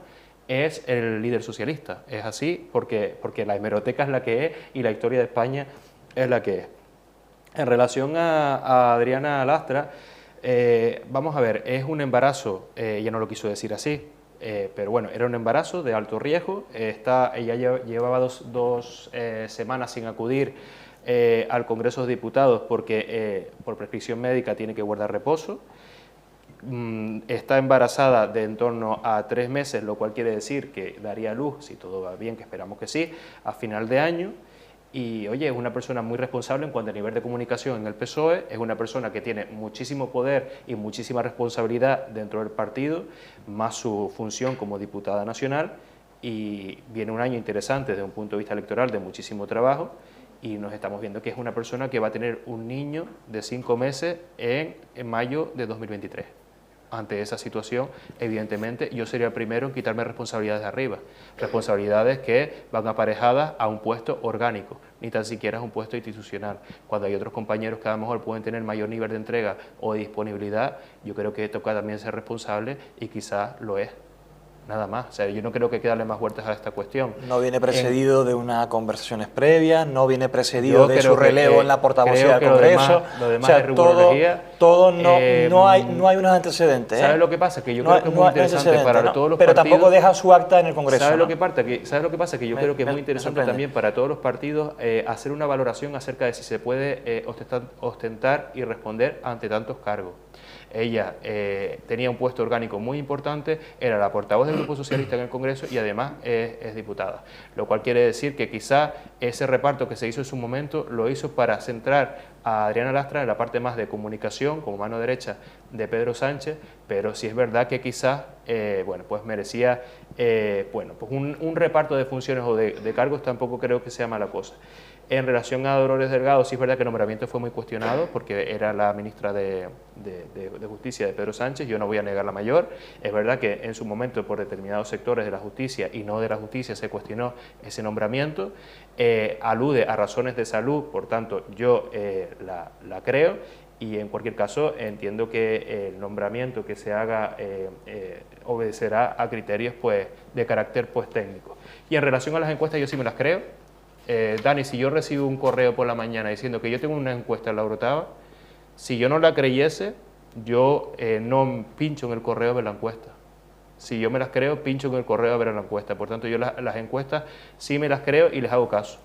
es el líder socialista. Es así porque la hemeroteca es la que es y la historia de España es la que es. En relación a Adriana Lastra, vamos a ver, es un embarazo, ella no lo quiso decir así, pero bueno, era un embarazo de alto riesgo. Ella llevaba dos semanas sin acudir al Congreso de Diputados porque por prescripción médica tiene que guardar reposo. Está embarazada de en torno a 3 meses, lo cual quiere decir que daría luz, si todo va bien, que esperamos que sí, a final de año. Y oye, es una persona muy responsable en cuanto a nivel de comunicación en el PSOE, es una persona que tiene muchísimo poder y muchísima responsabilidad dentro del partido, más su función como diputada nacional, y viene un año interesante desde un punto de vista electoral de muchísimo trabajo, y nos estamos viendo que es una persona que va a tener un niño de 5 meses en mayo de 2023. Ante esa situación, evidentemente, yo sería el primero en quitarme responsabilidades de arriba, responsabilidades que van aparejadas a un puesto orgánico, ni tan siquiera es un puesto institucional. Cuando hay otros compañeros que a lo mejor pueden tener mayor nivel de entrega o de disponibilidad, yo creo que toca también ser responsable y quizás lo es. nada más. O sea, yo no creo que hay que darle más vueltas a esta cuestión. No viene precedido de unas conversaciones previas, no viene precedido de su relevo en la portavocía del Congreso. Lo demás o sea, es rumorología. todo no hay unos antecedentes. ¿Sabes lo que pasa? Que yo creo que es muy interesante para todos los pero partidos. Tampoco deja su acta en el Congreso. ¿Sabes lo que pasa? Que yo creo que es muy interesante también para todos los partidos hacer una valoración acerca de si se puede ostentar y responder ante tantos cargos. Ella tenía un puesto orgánico muy importante, era la portavoz del Grupo Socialista en el Congreso y además es diputada. Lo cual quiere decir que quizá ese reparto que se hizo en su momento lo hizo para centrar a Adriana Lastra en la parte más de comunicación, como mano derecha de Pedro Sánchez, pero sí es verdad que quizás bueno, pues merecía bueno, pues un reparto de funciones o de cargos, tampoco creo que sea mala cosa. En relación a Dolores Delgado, sí es verdad que el nombramiento fue muy cuestionado porque era la ministra de Justicia de Pedro Sánchez, yo no voy a negar la mayor. Es verdad que en su momento por determinados sectores de la justicia y no de la justicia se cuestionó ese nombramiento, alude a razones de salud, por tanto yo la creo y en cualquier caso entiendo que el nombramiento que se haga obedecerá a criterios pues, de carácter pues, técnico. Y en relación a las encuestas yo sí me las creo. Dani, si yo recibo un correo por la mañana diciendo que yo tengo una encuesta en la Orotava, si yo no la creyese, yo no pincho en el correo a ver la encuesta. Si yo me las creo, pincho en el correo a ver la encuesta. Por tanto, yo las encuestas sí me las creo y les hago caso.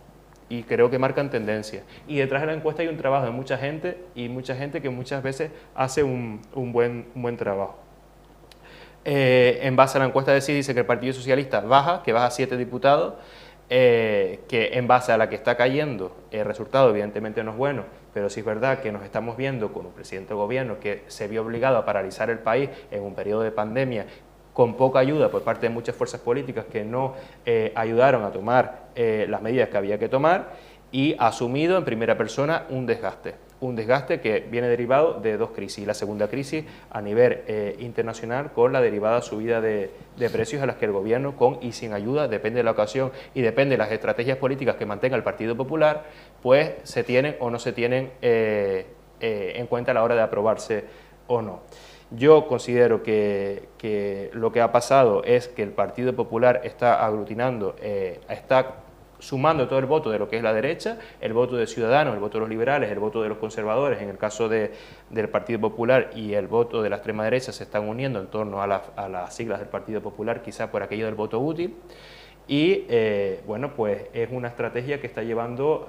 Y creo que marcan tendencia. Y detrás de la encuesta hay un trabajo de mucha gente y mucha gente que muchas veces hace un buen trabajo. En base a la encuesta de CIS dice que el Partido Socialista baja, que baja 7 diputados, que en base a la que está cayendo el resultado evidentemente no es bueno, pero sí es verdad que nos estamos viendo con un presidente del gobierno que se vio obligado a paralizar el país en un periodo de pandemia con poca ayuda por parte de muchas fuerzas políticas que no ayudaron a tomar las medidas que había que tomar y ha asumido en primera persona un desgaste que viene derivado de dos crisis. La segunda crisis a nivel internacional con la derivada subida de precios a las que el gobierno, con y sin ayuda, depende de la ocasión y depende de las estrategias políticas que mantenga el Partido Popular, pues se tienen o no se tienen en cuenta a la hora de aprobarse o no. Yo considero que lo que ha pasado es que el Partido Popular está aglutinando, está sumando todo el voto de lo que es la derecha, el voto de Ciudadanos, el voto de los liberales, el voto de los conservadores, en el caso del Partido Popular, y el voto de la extrema derecha se están uniendo en torno a las siglas del Partido Popular, quizá por aquello del voto útil, y bueno, pues es una estrategia que está llevando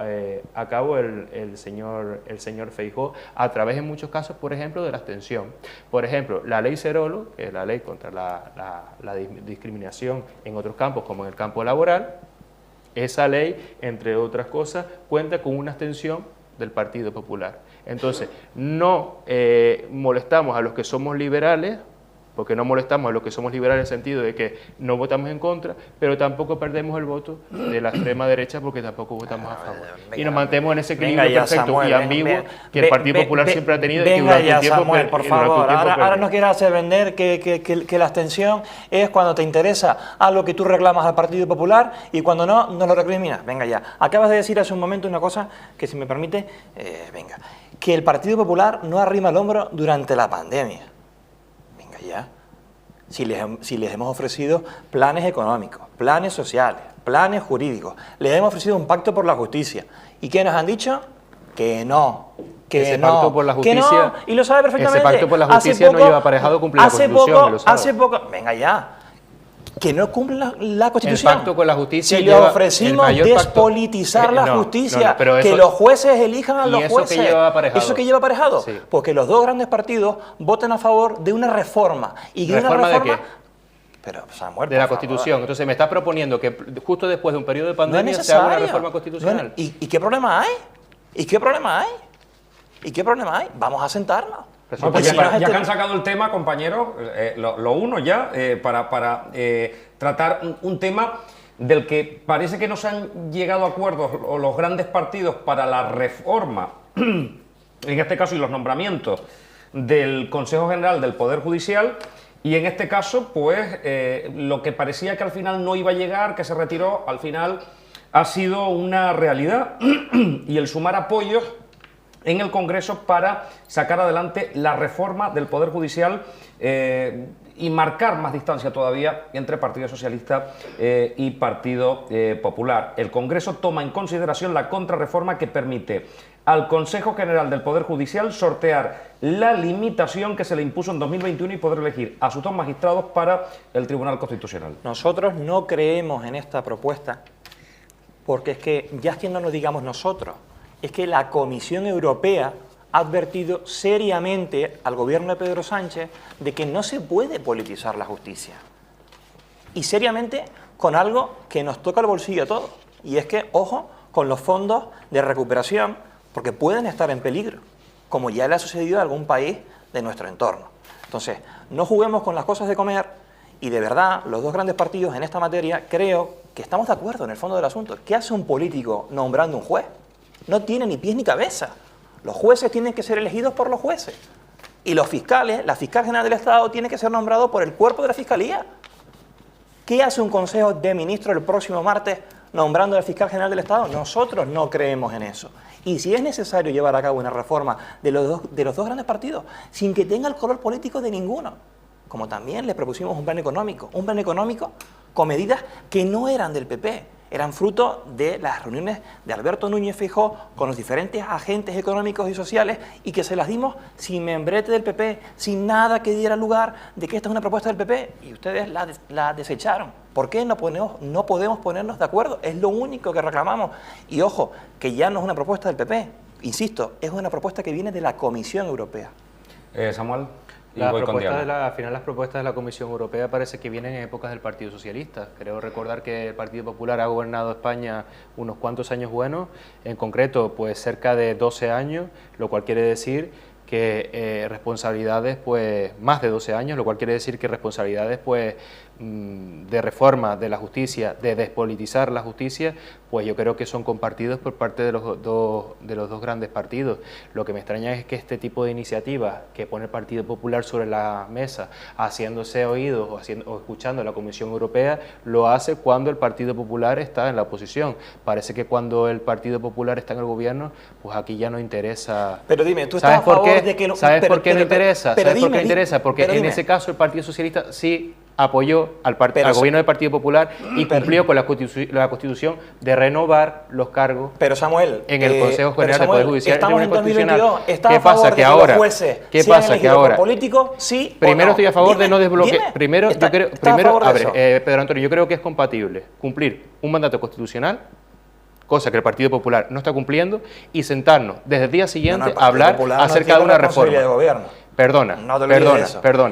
a cabo el señor Feijóo a través en muchos casos, por ejemplo, de la abstención. Por ejemplo, la ley Cerolo, que es la ley contra la discriminación en otros campos como en el campo laboral, esa ley, entre otras cosas, cuenta con una abstención del Partido Popular. Entonces, no molestamos a los que somos liberales, porque no molestamos a los que somos liberales en el sentido de que no votamos en contra, pero tampoco perdemos el voto de la extrema derecha porque tampoco votamos a favor. Y nos mantenemos en ese equilibrio perfecto Samuel, y ambiguo que el Partido Popular siempre ha tenido. Venga ya, Samuel, por favor. Ahora no quieras hacer vender que la abstención es cuando te interesa algo que tú reclamas al Partido Popular y cuando no lo recriminas. Venga ya. Acabas de decir hace un momento una cosa que, si me permite, venga, que el Partido Popular no arrima el hombro durante la pandemia. Ya. Si les hemos ofrecido planes económicos, planes sociales, planes jurídicos, les hemos ofrecido un pacto por la justicia. ¿Y qué nos han dicho? Que no. Ese pacto por la justicia, que no, y lo sabe perfectamente. Ese pacto por la justicia no lleva aparejado cumplir la Constitución. Hace poco, venga ya, que no cumple la Constitución. El pacto con la justicia si le ofrecimos despolitizar la justicia, que los jueces elijan a los jueces. ¿Eso que lleva aparejado? Sí. Porque los dos grandes partidos voten a favor de una reforma. ¿Y de una reforma de qué? Pero, Samuel, de la Constitución. Entonces me estás proponiendo que justo después de un periodo de pandemia se haga una reforma constitucional. ¿Y qué problema hay? ¿Y qué problema hay? ¿Y qué problema hay? Vamos a sentarnos. No, pues ya que han sacado el tema, compañeros, lo uno ya para tratar un tema del que parece que no se han llegado a acuerdos los grandes partidos para la reforma, en este caso, y los nombramientos del Consejo General del Poder Judicial, y en este caso, pues, lo que parecía que al final no iba a llegar, que se retiró, al final ha sido una realidad, y el sumar apoyos en el Congreso para sacar adelante la reforma del Poder Judicial y marcar más distancia todavía entre Partido Socialista y Partido Popular. El Congreso toma en consideración la contrarreforma que permite al Consejo General del Poder Judicial sortear la limitación que se le impuso en 2021 y poder elegir a sus 2 magistrados para el Tribunal Constitucional. Nosotros no creemos en esta propuesta porque es que, ya es que no lo digamos nosotros, es que la Comisión Europea ha advertido seriamente al gobierno de Pedro Sánchez de que no se puede politizar la justicia. Y seriamente con algo que nos toca el bolsillo a todos. Y es que, ojo, con los fondos de recuperación, porque pueden estar en peligro, como ya le ha sucedido a algún país de nuestro entorno. Entonces, no juguemos con las cosas de comer y de verdad, los 2 grandes partidos en esta materia creo que estamos de acuerdo en el fondo del asunto. ¿Qué hace un político nombrando un juez? No tiene ni pies ni cabeza. Los jueces tienen que ser elegidos por los jueces. Y los fiscales, la fiscal general del Estado tiene que ser nombrado por el cuerpo de la Fiscalía. ¿Qué hace un Consejo de Ministros el próximo martes nombrando al fiscal general del Estado? Nosotros no creemos en eso. Y si es necesario llevar a cabo una reforma de los dos grandes partidos, sin que tenga el color político de ninguno, como también le propusimos un plan económico con medidas que no eran del PP, eran fruto de las reuniones de Alberto Núñez Feijóo con los diferentes agentes económicos y sociales y que se las dimos sin membrete del PP, sin nada que diera lugar de que esta es una propuesta del PP y ustedes la desecharon. ¿Por qué no podemos ponernos de acuerdo? Es lo único que reclamamos. Y ojo, que ya no es una propuesta del PP, insisto, es una propuesta que viene de la Comisión Europea. Samuel. Al final las propuestas de la Comisión Europea parece que vienen en épocas del Partido Socialista. Creo recordar que el Partido Popular ha gobernado España unos cuantos años buenos, en concreto pues cerca de 12 años, lo cual quiere decir que responsabilidades, pues más de 12 años, lo cual quiere decir que responsabilidades pues de reforma de la justicia, de despolitizar la justicia, pues yo creo que son compartidos por parte de los dos grandes partidos. Lo que me extraña es que este tipo de iniciativas que pone el Partido Popular sobre la mesa, haciéndose oídos o escuchando a la Comisión Europea, lo hace cuando el Partido Popular está en la oposición. Parece que cuando el Partido Popular está en el gobierno, pues aquí ya no interesa. Pero dime, ¿tú estás a favor de que ¿Sabes por qué no interesa? ¿Sabes por qué no interesa? Porque en ese caso el Partido Socialista sí apoyó al gobierno del Partido Popular y cumplió con la Constitución de renovar los cargos pero Samuel, en el Consejo General del Poder Judicial. Estamos en 2022. ¿Qué pasa que ahora? ¿Qué pasa que ahora? ¿Político? Sí. Primero o no. estoy a favor de no desbloquear. Dime. Primero, Pedro Antonio, yo creo que es compatible cumplir un mandato constitucional, cosa que el Partido Popular no está cumpliendo, y sentarnos desde el día siguiente a hablar acerca de una reforma. Perdona.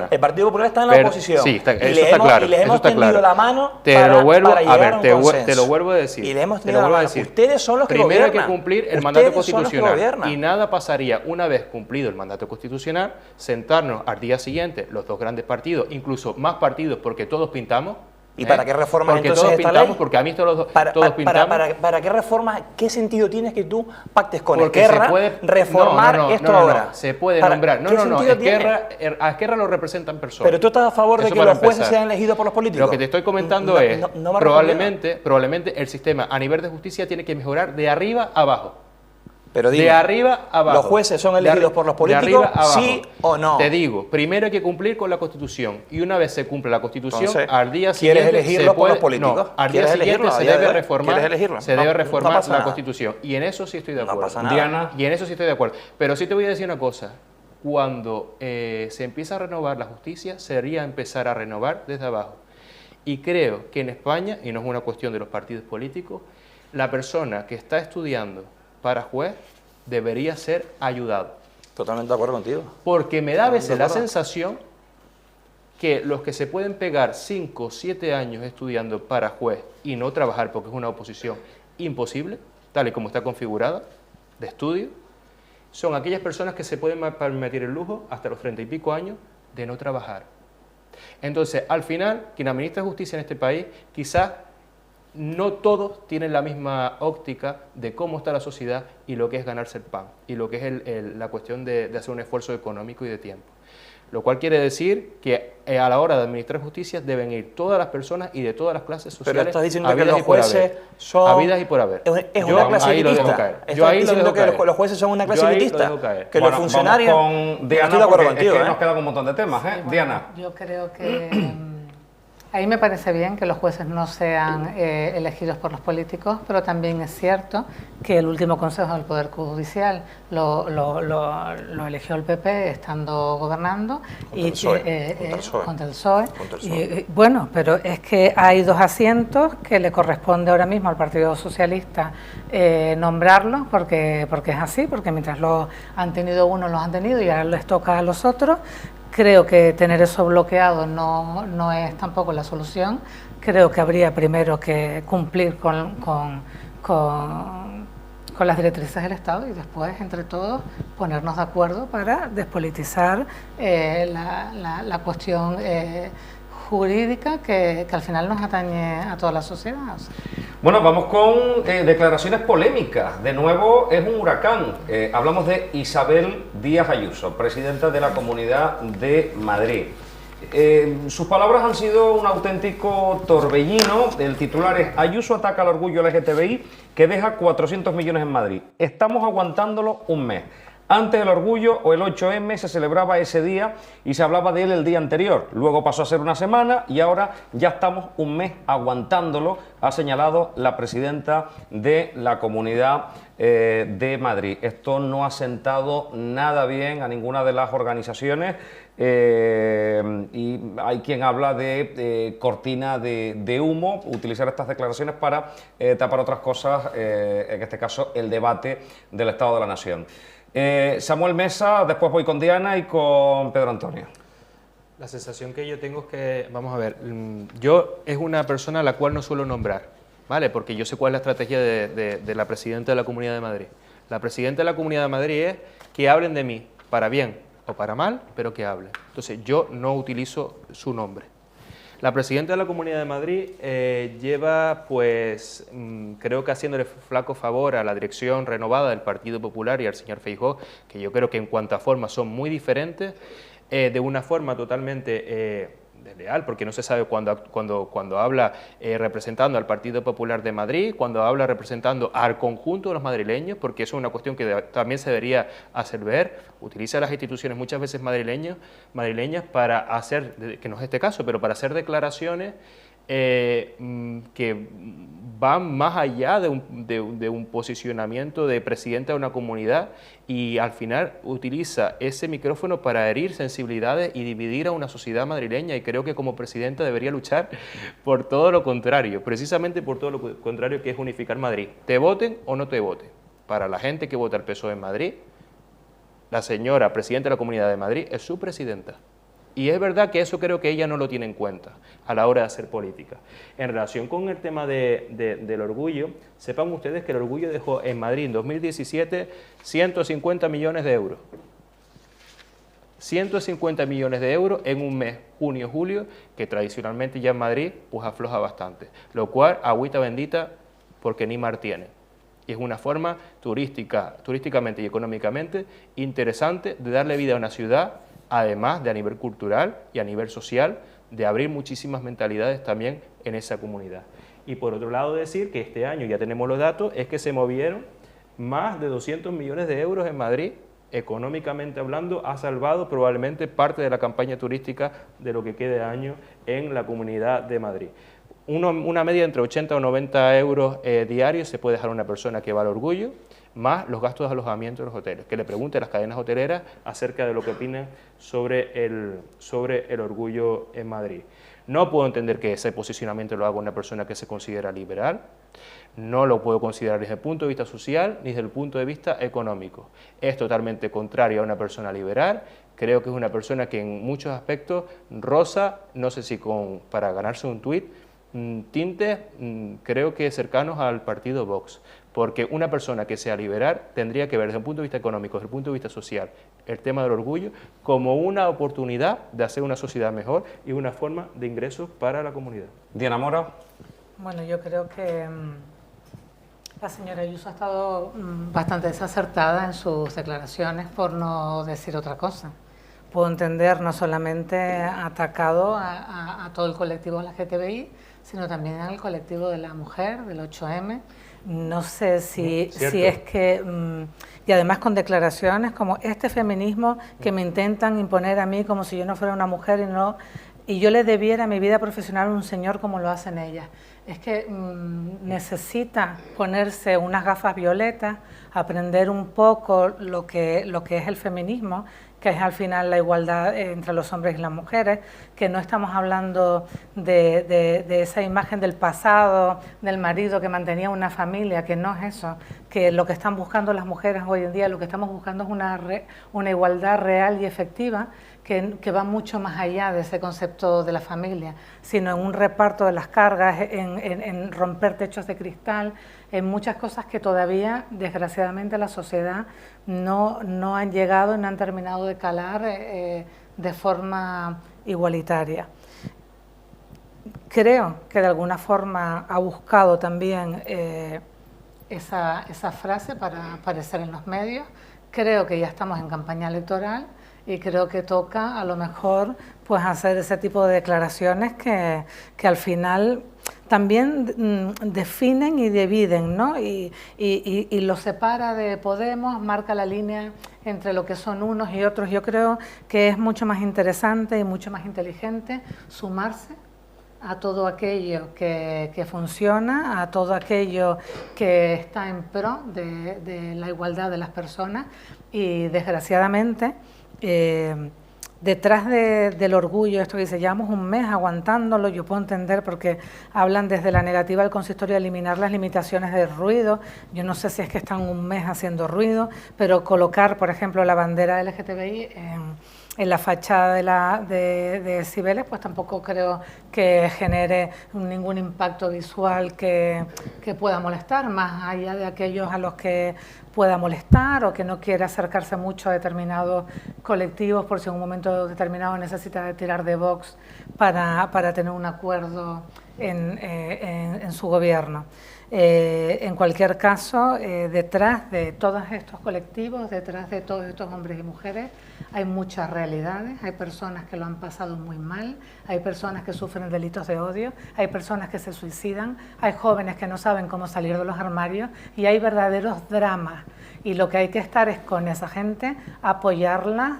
El Partido Popular está en la oposición. Sí, eso está claro. Y les hemos tendido la mano para llegar a un consenso. Te lo vuelvo a decir. Y le hemos tendido la mano. Ustedes son los que Primero gobiernan. hay que cumplir el mandato constitucional. Y nada pasaría una vez cumplido el mandato constitucional, sentarnos al día siguiente, los dos grandes partidos, incluso más partidos, porque todos pintamos. ¿Y para qué reformas porque entonces todos esta pintamos, ley? porque a mí todos pintamos. ¿Para qué reformas? ¿Qué sentido tienes que tú pactes con Esquerra reformar esto ahora? Se puede nombrar. A Esquerra lo representan personas. Pero tú estás a favor de que los jueces sean elegidos por los políticos. Lo que te estoy comentando es, probablemente el sistema a nivel de justicia tiene que mejorar de arriba a abajo. Pero dime, de arriba a abajo. ¿Los jueces son elegidos por los políticos? ¿Sí o no? Te digo, primero hay que cumplir con la Constitución. Y una vez se cumple la Constitución, entonces, al día siguiente... ¿quieres elegirlo por los políticos? No, al día siguiente se debe reformar la nada. Constitución. Y en eso sí estoy de acuerdo. No pasa nada. Diana, y en eso sí estoy de acuerdo. Pero sí te voy a decir una cosa. Cuando se empieza a renovar la justicia, sería empezar a renovar desde abajo. Y creo que en España, y no es una cuestión de los partidos políticos, la persona que está estudiando para juez debería ser ayudado. Totalmente de acuerdo contigo. Porque me da a veces la sensación que los que se pueden pegar 5 o 7 años estudiando para juez y no trabajar porque es una oposición imposible, tal y como está configurada, de estudio, son aquellas personas que se pueden permitir el lujo hasta los 30 y pico años de no trabajar. Entonces, al final, quien administra justicia en este país, quizás no todos tienen la misma óptica de cómo está la sociedad y lo que es ganarse el pan y lo que es la cuestión de hacer un esfuerzo económico y de tiempo. lo cual quiere decir que a la hora de administrar justicia deben ir todas las personas y de todas las clases sociales. Pero estás diciendo que habidas los y por jueces haber. son... Habidas y por haber. Es Yo una clase ahí lo dejo elitista. caer. Yo Estás ahí lo diciendo dejo que caer. los jueces son una clase Yo ahí lo elitista. dejo caer. Que Bueno, los funcionarios... vamos con Diana, estoy de acuerdo porque contigo, es que nos quedan un montón de temas, ¿eh? Sí, bueno, Diana. yo creo que ahí me parece bien que los jueces no sean elegidos por los políticos, pero también es cierto que el último Consejo del Poder Judicial lo eligió el PP estando gobernando contra el PSOE. Bueno, pero es que hay 2 asientos que le corresponde ahora mismo al Partido Socialista nombrarlos, porque es así, porque mientras los han tenido unos, los han tenido y ahora les toca a los otros. Creo que tener eso bloqueado no es tampoco la solución. Creo que habría primero que cumplir con las directrices del Estado y después, entre todos, ponernos de acuerdo para despolitizar la cuestión jurídica que al final nos atañe a toda la sociedad. Bueno, vamos con declaraciones polémicas. De nuevo es un huracán. Hablamos de Isabel Díaz Ayuso, presidenta de la Comunidad de Madrid. Sus palabras han sido un auténtico torbellino. El titular es: Ayuso ataca al orgullo LGTBI que deja 400 millones en Madrid. Estamos aguantándolo un mes. Antes el orgullo o el 8M se celebraba ese día y se hablaba de él el día anterior. Luego pasó a ser una semana y ahora ya estamos un mes aguantándolo, ha señalado la presidenta de la Comunidad de Madrid. Esto no ha sentado nada bien a ninguna de las organizaciones y hay quien habla de cortina de humo, utilizar estas declaraciones para tapar otras cosas, en este caso el debate del Estado de la Nación. Samuel Mesa, después voy con Diana y con Pedro Antonio. La sensación que yo tengo es que, vamos a ver, yo es una persona a la cual no suelo nombrar, ¿vale? Porque yo sé cuál es la estrategia de la presidenta de la Comunidad de Madrid. La presidenta de la Comunidad de Madrid es que hablen de mí, para bien o para mal, pero que hablen. Entonces yo no utilizo su nombre. La presidenta de la Comunidad de Madrid lleva, pues, creo que haciéndole flaco favor a la dirección renovada del Partido Popular y al señor Feijóo, que yo creo que en cuanto a formas son muy diferentes, de una forma totalmente desleal, porque no se sabe cuando habla representando al Partido Popular de Madrid, cuando habla representando al conjunto de los madrileños, porque eso es una cuestión que también se debería hacer ver. Utiliza las instituciones muchas veces madrileñas para hacer, que no es este caso, pero para hacer declaraciones que van más allá de un posicionamiento de presidente de una comunidad, y al final utiliza ese micrófono para herir sensibilidades y dividir a una sociedad madrileña, y creo que como presidenta debería luchar por todo lo contrario, precisamente por todo lo contrario, que es unificar Madrid. Te voten o no te voten. Para la gente que vota al PSOE en Madrid, la señora presidenta de la Comunidad de Madrid es su presidenta. Y es verdad que eso creo que ella no lo tiene en cuenta a la hora de hacer política. En relación con el tema del orgullo, sepan ustedes que el orgullo dejó en Madrid en 2017 150 millones de euros. 150 millones de euros en un mes, junio-julio, que tradicionalmente ya en Madrid pues afloja bastante. Lo cual, agüita bendita, porque ni mar tiene. Y es una forma turísticamente y económicamente interesante de darle vida a una ciudad, además de a nivel cultural y a nivel social, de abrir muchísimas mentalidades también en esa comunidad. Y por otro lado decir que este año, ya tenemos los datos, es que se movieron más de 200 millones de euros en Madrid, económicamente hablando, ha salvado probablemente parte de la campaña turística de lo que quede de año en la Comunidad de Madrid. Una media entre 80 o 90 euros diarios se puede dejar a una persona que va al orgullo, más los gastos de alojamiento en los hoteles. Que le pregunte a las cadenas hoteleras acerca de lo que opinan sobre el orgullo en Madrid. No puedo entender que ese posicionamiento lo haga una persona que se considera liberal, no lo puedo considerar desde el punto de vista social ni desde el punto de vista económico. Es totalmente contrario a una persona liberal. Creo que es una persona que en muchos aspectos roza, no sé si para ganarse un tuit, tintes creo que cercanos al partido Vox, porque una persona que sea liberal tendría que ver desde un punto de vista económico, desde el punto de vista social, el tema del orgullo como una oportunidad de hacer una sociedad mejor y una forma de ingresos para la comunidad. Diana Mora. Bueno, yo creo que la señora Ayuso ha estado bastante desacertada en sus declaraciones, por no decir otra cosa. puedo entender, no solamente ha atacado a todo el colectivo LGTBI, sino también al colectivo de la mujer, del 8M. No sé si es que... y además con declaraciones como este feminismo que me intentan imponer a mí como si yo no fuera una mujer y yo le debiera mi vida profesional a un señor como lo hacen ellas. Es que necesita ponerse unas gafas violetas, aprender un poco lo que es el feminismo, que es al final la igualdad entre los hombres y las mujeres, que no estamos hablando de esa imagen del pasado, del marido que mantenía una familia, que no es eso, que lo que están buscando las mujeres hoy en día, lo que estamos buscando es una igualdad real y efectiva, que va mucho más allá de ese concepto de la familia, sino en un reparto de las cargas, en romper techos de cristal, en muchas cosas que todavía, desgraciadamente, la sociedad no han llegado y no han terminado de calar de forma igualitaria. Creo que de alguna forma ha buscado también esa frase para aparecer en los medios. Creo que ya estamos en campaña electoral y creo que toca a lo mejor pues hacer ese tipo de declaraciones que al final también definen y dividen, ¿no? Y lo separa de Podemos, marca la línea entre lo que son unos y otros. Yo creo que es mucho más interesante y mucho más inteligente sumarse a todo aquello que funciona, a todo aquello que está en pro de la igualdad de las personas y desgraciadamente detrás del orgullo, esto que dice, llevamos un mes aguantándolo, yo puedo entender porque hablan desde la negativa del consistorio de eliminar las limitaciones del ruido, yo no sé si es que están un mes haciendo ruido, pero colocar, por ejemplo, la bandera LGTBI en la fachada de Cibeles, pues tampoco creo que genere ningún impacto visual que pueda molestar, más allá de aquellos a los que pueda molestar o que no quiera acercarse mucho a determinados colectivos por si en un momento determinado necesita tirar de Vox para tener un acuerdo en su gobierno. En cualquier caso, detrás de todos estos colectivos, detrás de todos estos hombres y mujeres, hay muchas realidades, hay personas que lo han pasado muy mal, hay personas que sufren delitos de odio, hay personas que se suicidan, hay jóvenes que no saben cómo salir de los armarios y hay verdaderos dramas. Y lo que hay que estar es con esa gente, apoyarla,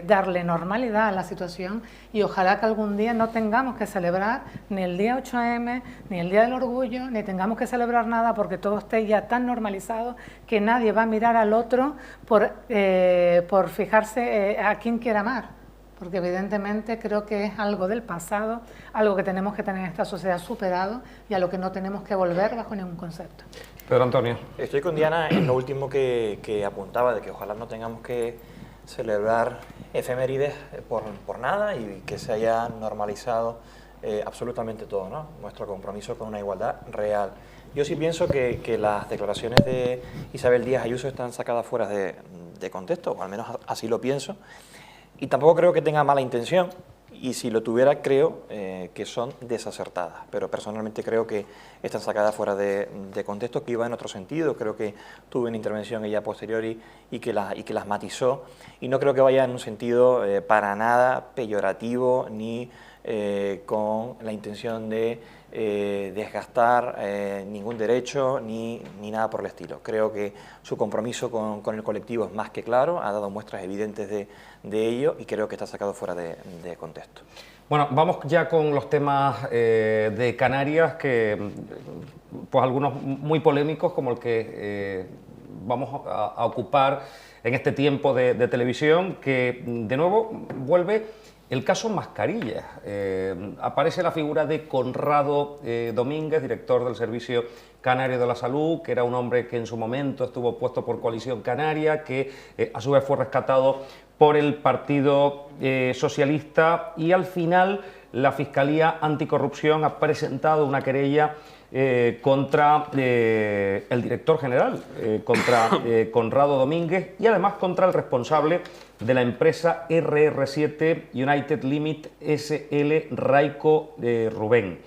darle normalidad a la situación y ojalá que algún día no tengamos que celebrar ni el día 8M, ni el Día del Orgullo, ni tengamos que celebrar nada porque todo esté ya tan normalizado que nadie va a mirar al otro por fijarse a quién quiere amar. Porque evidentemente creo que es algo del pasado, algo que tenemos que tener en esta sociedad superado y a lo que no tenemos que volver bajo ningún concepto. Pedro Antonio. Estoy con Diana en lo último que apuntaba, de que ojalá no tengamos que celebrar efemérides por nada y que se haya normalizado absolutamente todo, ¿no? Nuestro compromiso con una igualdad real. Yo sí pienso que las declaraciones de Isabel Díaz Ayuso están sacadas fuera de contexto, o al menos así lo pienso, y tampoco creo que tenga mala intención, y si lo tuviera creo que son desacertadas, pero personalmente creo que están sacadas fuera de contexto, que iba en otro sentido. Creo que tuve una intervención ella posteriori y que las matizó, y no creo que vaya en un sentido para nada peyorativo ni con la intención de desgastar ningún derecho ni nada por el estilo. Creo que su compromiso con el colectivo es más que claro, ha dado muestras evidentes de ello y creo que está sacado fuera de contexto. Bueno, vamos ya con los temas de Canarias, que pues algunos muy polémicos, como el que vamos a ocupar en este tiempo de televisión, que de nuevo vuelve el caso Mascarillas. Aparece la figura de Conrado Domínguez, director del Servicio Canario de la Salud, que era un hombre que en su momento estuvo puesto por Coalición Canaria, que a su vez fue rescatado por el Partido Socialista, y al final la Fiscalía Anticorrupción ha presentado una querella contra el director general, contra Conrado Domínguez, y además contra el responsable de la empresa RR7 United Limit SL, Raico Rubén.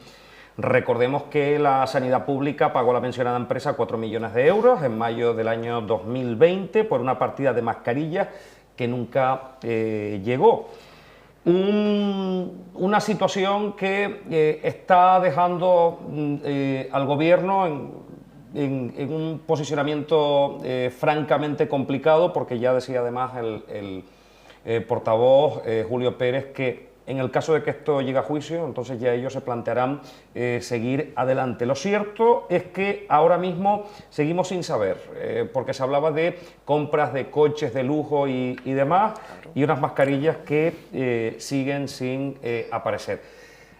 Recordemos que la Sanidad Pública pagó a la mencionada empresa 4 millones de euros en mayo del año 2020 por una partida de mascarillas que nunca llegó. Una situación que está dejando al gobierno en un posicionamiento francamente complicado, porque ya decía además el portavoz Julio Pérez que en el caso de que esto llegue a juicio, entonces ya ellos se plantearán seguir adelante. Lo cierto es que ahora mismo seguimos sin saber, porque se hablaba de compras de coches de lujo y demás, y unas mascarillas que siguen sin aparecer.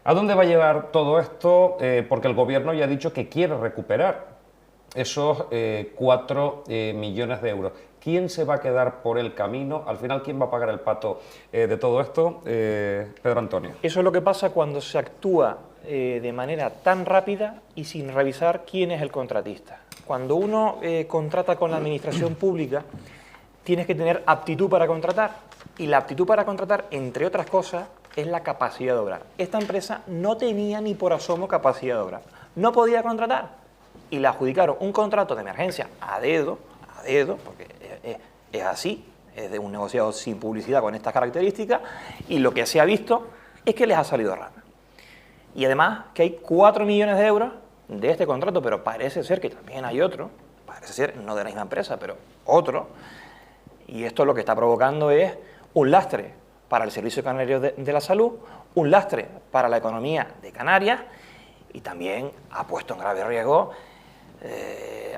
¿A dónde va a llevar todo esto? Porque el gobierno ya ha dicho que quiere recuperar esos 4 millones de euros. ¿Quién se va a quedar por el camino? Al final, ¿quién va a pagar el pato de todo esto? Pedro Antonio. Eso es lo que pasa cuando se actúa de manera tan rápida y sin revisar quién es el contratista. Cuando uno contrata con la administración pública, tienes que tener aptitud para contratar. Y la aptitud para contratar, entre otras cosas, es la capacidad de obrar. Esta empresa no tenía ni por asomo capacidad de obrar. No podía contratar. Y le adjudicaron un contrato de emergencia a dedo, porque es así, es de un negociado sin publicidad con estas características, y lo que se ha visto es que les ha salido rana. Y además que hay 4 millones de euros de este contrato, pero parece ser que también hay otro, parece ser no de la misma empresa, pero otro, y esto lo que está provocando es un lastre para el Servicio Canario de la Salud, un lastre para la economía de Canarias, y también ha puesto en grave riesgo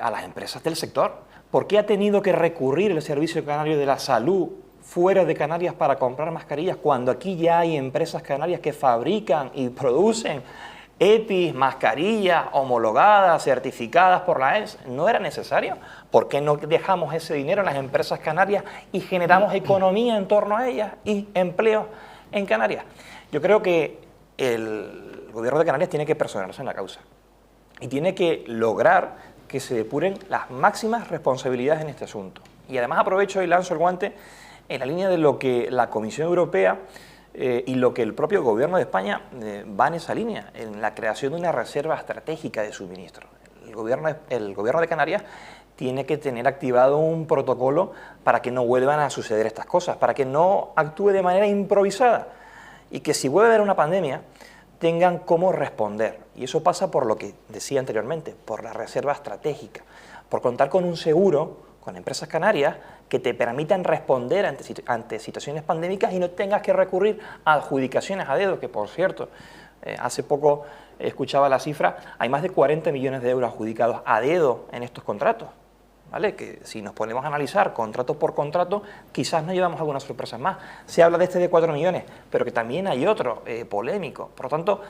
a las empresas del sector. ¿Por qué ha tenido que recurrir el Servicio Canario de la Salud fuera de Canarias para comprar mascarillas cuando aquí ya hay empresas canarias que fabrican y producen EPIs, mascarillas homologadas, certificadas por la ES? ¿No era necesario? ¿Por qué no dejamos ese dinero en las empresas canarias y generamos economía en torno a ellas y empleo en Canarias? Yo creo que el gobierno de Canarias tiene que personarse en la causa y tiene que lograr que se depuren las máximas responsabilidades en este asunto. Y además aprovecho y lanzo el guante en la línea de lo que la Comisión Europea y lo que el propio Gobierno de España va en esa línea, en la creación de una reserva estratégica de suministro. El gobierno de Canarias tiene que tener activado un protocolo para que no vuelvan a suceder estas cosas, para que no actúe de manera improvisada y que si vuelve a haber una pandemia tengan cómo responder. Y eso pasa por lo que decía anteriormente, por la reserva estratégica, por contar con un seguro, con empresas canarias, que te permitan responder ante situaciones pandémicas y no tengas que recurrir a adjudicaciones a dedo, que por cierto, hace poco escuchaba la cifra, hay más de 40 millones de euros adjudicados a dedo en estos contratos, ¿vale? Que si nos ponemos a analizar contrato por contrato, quizás nos llevamos algunas sorpresas más. Se habla de este de 4 millones, pero que también hay otro polémico. Por lo tanto,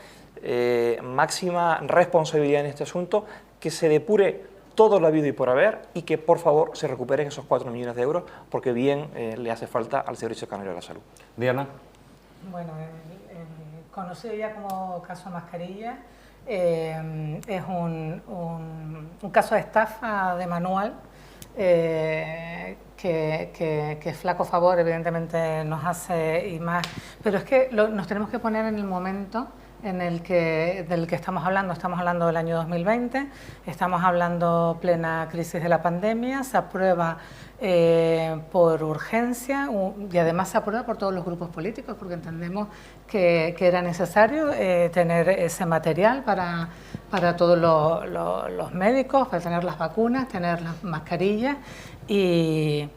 máxima responsabilidad en este asunto, que se depure todo lo habido y por haber y que por favor se recuperen esos 4 millones de euros porque bien le hace falta al Servicio Canario de la Salud. Diana. Bueno, conocido ya como caso mascarilla, es un caso de estafa de manual que flaco favor evidentemente nos hace y más, pero es que nos tenemos que poner en el momento del que estamos hablando del año 2020, estamos hablando plena crisis de la pandemia, se aprueba por urgencia y además se aprueba por todos los grupos políticos porque entendemos que era necesario tener ese material para todos los médicos, para tener las vacunas, tener las mascarillas y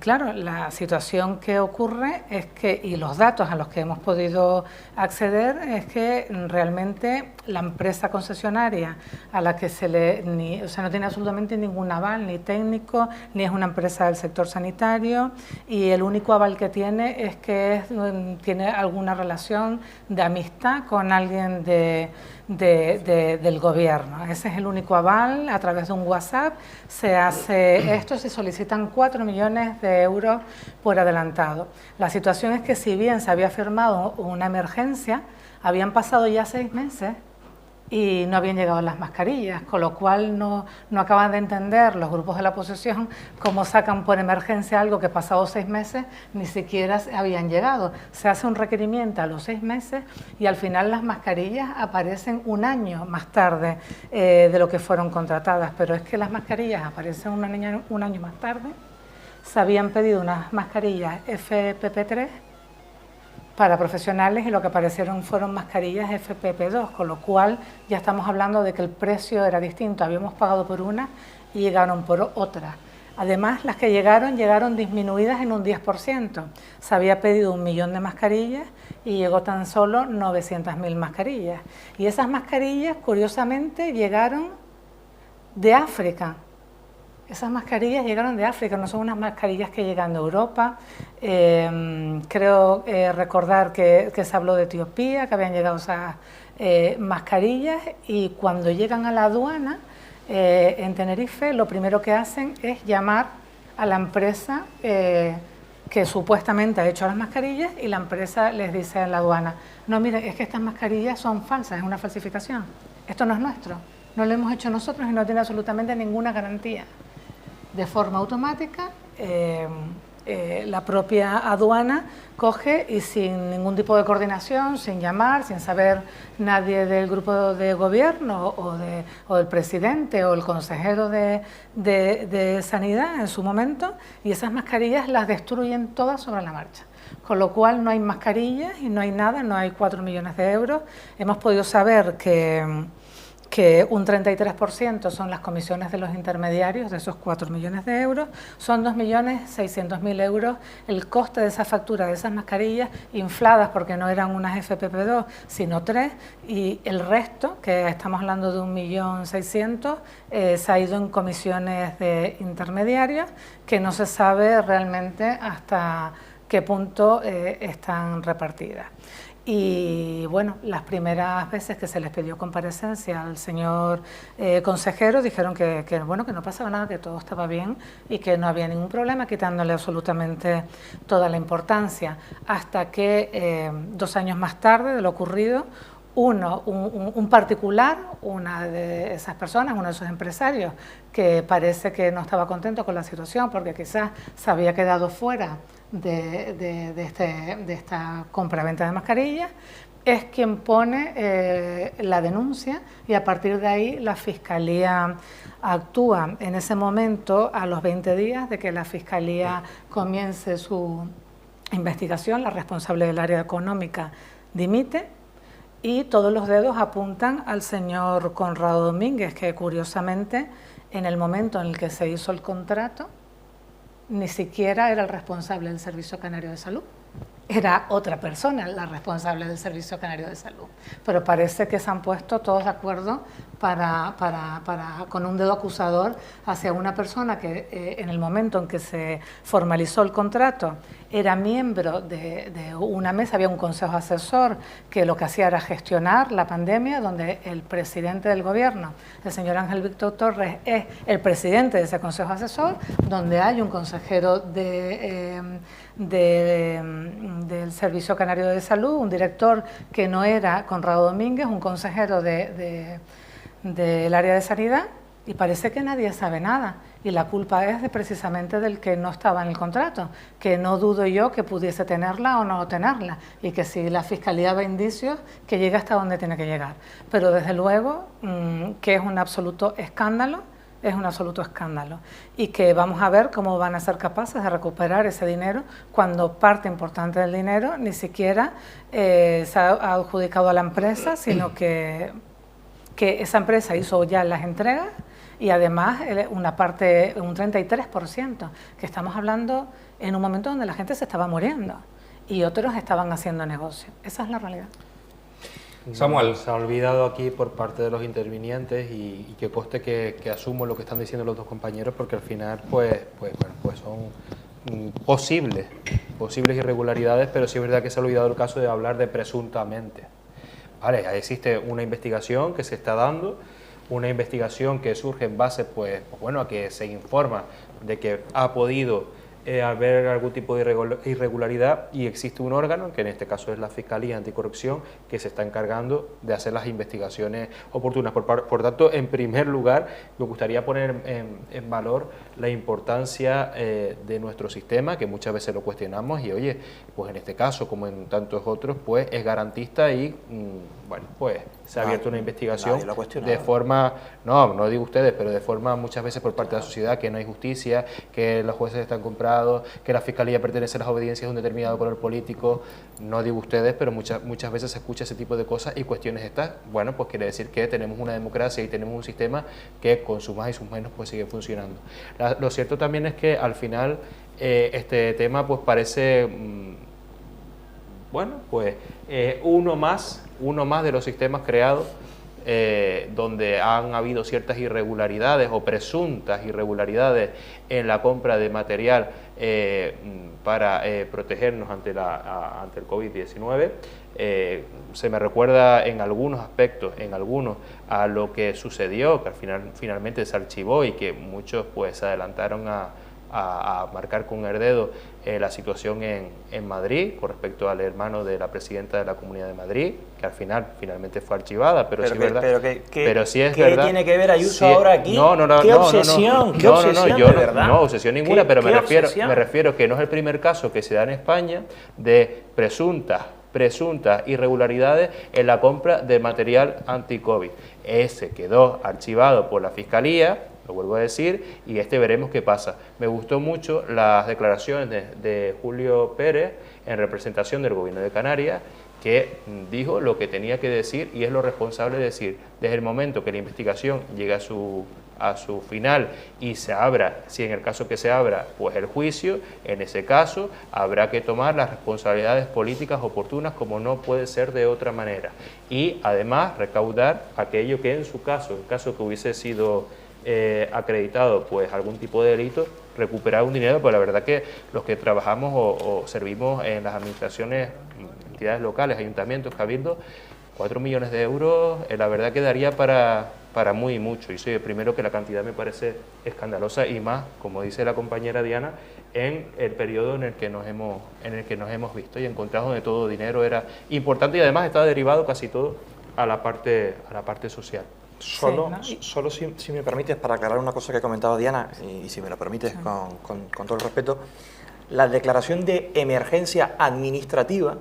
claro, la situación que ocurre es que, y los datos a los que hemos podido acceder, es que realmente la empresa concesionaria a la que no tiene absolutamente ningún aval, ni técnico, ni es una empresa del sector sanitario, y el único aval que tiene es que tiene alguna relación de amistad con alguien del gobierno. Ese es el único aval. A través de un WhatsApp se hace esto, se solicitan 4 millones de euros por adelantado. La situación es que si bien se había firmado una emergencia, habían pasado ya 6 meses y no habían llegado las mascarillas, con lo cual no acaban de entender los grupos de la oposición cómo sacan por emergencia algo que pasado 6 meses ni siquiera habían llegado. Se hace un requerimiento a los 6 meses y al final las mascarillas aparecen un año más tarde de lo que fueron contratadas, pero es que las mascarillas aparecen un año más tarde se habían pedido unas mascarillas FPP3 para profesionales y lo que aparecieron fueron mascarillas FPP2, con lo cual ya estamos hablando de que el precio era distinto, habíamos pagado por una y llegaron por otra. Además, las que llegaron disminuidas en un 10%. Se había pedido 1 millón de mascarillas y llegó tan solo 900.000 mascarillas. Y esas mascarillas, curiosamente, llegaron de África. Esas mascarillas llegaron de África, no son unas mascarillas que llegan de Europa. Creo recordar que se habló de Etiopía, que habían llegado esas mascarillas, y cuando llegan a la aduana, en Tenerife, lo primero que hacen es llamar a la empresa que supuestamente ha hecho las mascarillas, y la empresa les dice en la aduana: no, mire, es que estas mascarillas son falsas, es una falsificación, esto no es nuestro, no lo hemos hecho nosotros y no tiene absolutamente ninguna garantía. De forma automática, la propia aduana coge y sin ningún tipo de coordinación, sin llamar, sin saber nadie del grupo de gobierno o del presidente o el consejero de Sanidad en su momento, y esas mascarillas las destruyen todas sobre la marcha. Con lo cual no hay mascarillas y no hay nada, no hay 4 millones de euros. Hemos podido saber que un 33% son las comisiones de los intermediarios de esos 4 millones de euros, son 2.600.000 euros el coste de esa factura de esas mascarillas infladas porque no eran unas FPP2 sino 3, y el resto, que estamos hablando de 1.600.000, se ha ido en comisiones de intermediarios que no se sabe realmente hasta qué punto están repartidas. Y bueno, las primeras veces que se les pidió comparecencia al señor consejero, dijeron que bueno, que no pasaba nada, que todo estaba bien y que no había ningún problema, quitándole absolutamente toda la importancia, hasta que 2 años más tarde de lo ocurrido, un particular, una de esas personas, uno de esos empresarios, que parece que no estaba contento con la situación porque quizás se había quedado fuera de esta compra-venta de mascarillas, es quien pone la denuncia, y a partir de ahí la Fiscalía actúa. En ese momento, a los 20 días de que la Fiscalía comience su investigación, la responsable del área económica dimite, y todos los dedos apuntan al señor Conrado Domínguez, que curiosamente en el momento en el que se hizo el contrato ni siquiera era el responsable del Servicio Canario de Salud, era otra persona la responsable del Servicio Canario de Salud. Pero parece que se han puesto todos de acuerdo con un dedo acusador hacia una persona que en el momento en que se formalizó el contrato era miembro de una mesa, había un consejo asesor que lo que hacía era gestionar la pandemia, donde el presidente del gobierno, el señor Ángel Víctor Torres, es el presidente de ese consejo asesor, donde hay un consejero del Servicio Canario de Salud, un director que no era Conrado Domínguez, un consejero del área de sanidad, y parece que nadie sabe nada, y la culpa es precisamente del que no estaba en el contrato, que no dudo yo que pudiese tenerla o no tenerla, y que si la Fiscalía ve indicios, que llegue hasta donde tiene que llegar. Pero desde luego que es un absoluto escándalo, y que vamos a ver cómo van a ser capaces de recuperar ese dinero cuando parte importante del dinero ni siquiera se ha adjudicado a la empresa, sino que esa empresa hizo ya las entregas, y además una parte, un 33%, que estamos hablando en un momento donde la gente se estaba muriendo y otros estaban haciendo negocio. Esa es la realidad. Samuel. Se ha olvidado aquí por parte de los intervinientes, y que conste que asumo lo que están diciendo los dos compañeros, porque al final pues son posibles irregularidades, pero sí es verdad que se ha olvidado el caso de hablar de presuntamente. Vale, existe una investigación que se está dando, una investigación que surge en base a que se informa de que ha podido haber algún tipo de irregularidad, y existe un órgano, que en este caso es la Fiscalía Anticorrupción, que se está encargando de hacer las investigaciones oportunas. Por tanto, en primer lugar, me gustaría poner en valor la importancia de nuestro sistema, que muchas veces lo cuestionamos, y oye, pues en este caso, como en tantos otros, pues es garantista y bueno, pues se ha abierto una investigación nadie lo ha cuestionado. de forma, no digo ustedes, pero de forma muchas veces por parte de la sociedad, que no hay justicia, que los jueces están comprados, que la fiscalía pertenece a las obediencias de un determinado color político. No digo ustedes, pero muchas veces se escucha ese tipo de cosas y cuestiones estas. Bueno, pues quiere decir que tenemos una democracia y tenemos un sistema que con sus más y sus menos pues sigue funcionando. Lo cierto también es que al final este tema pues parece, bueno, pues uno más de los sistemas creados donde han habido ciertas irregularidades o presuntas irregularidades en la compra de material para protegernos ante el COVID-19. Se me recuerda en algunos aspectos, a lo que sucedió, que al final finalmente se archivó y que muchos pues se adelantaron a marcar con el dedo la situación en Madrid con respecto al hermano de la presidenta de la Comunidad de Madrid, que al finalmente fue archivada, pero sí es verdad. Pero sí es verdad. ¿Qué tiene que ver Ayuso sí, ahora aquí? ¿Qué obsesión? ¿Qué obsesión, de verdad? No, obsesión ninguna, pero me refiero que no es el primer caso que se da en España de presuntas irregularidades en la compra de material anti-COVID. Ese quedó archivado por la Fiscalía, lo vuelvo a decir, y veremos qué pasa. Me gustó mucho las declaraciones de Julio Pérez en representación del Gobierno de Canarias, que dijo lo que tenía que decir y es lo responsable de decir. Desde el momento que la investigación llegue a su final y se abra, si en el caso que se abra, pues el juicio, en ese caso habrá que tomar las responsabilidades políticas oportunas, como no puede ser de otra manera. Y además recaudar aquello que en su caso, en caso que hubiese sido acreditado pues algún tipo de delito, recuperar un dinero, pues la verdad que los que trabajamos o servimos en las administraciones, entidades locales, ayuntamientos, cabildos, 4 millones de euros, la verdad que daría para muy y mucho. Y soy el primero que la cantidad me parece escandalosa y más, como dice la compañera Diana, en el periodo en el que nos hemos visto y encontrado donde todo dinero era importante y además está derivado casi todo a la parte social. Solo si me permites, para aclarar una cosa que comentaba Diana, y si me lo permites con todo el respeto, la declaración de emergencia administrativa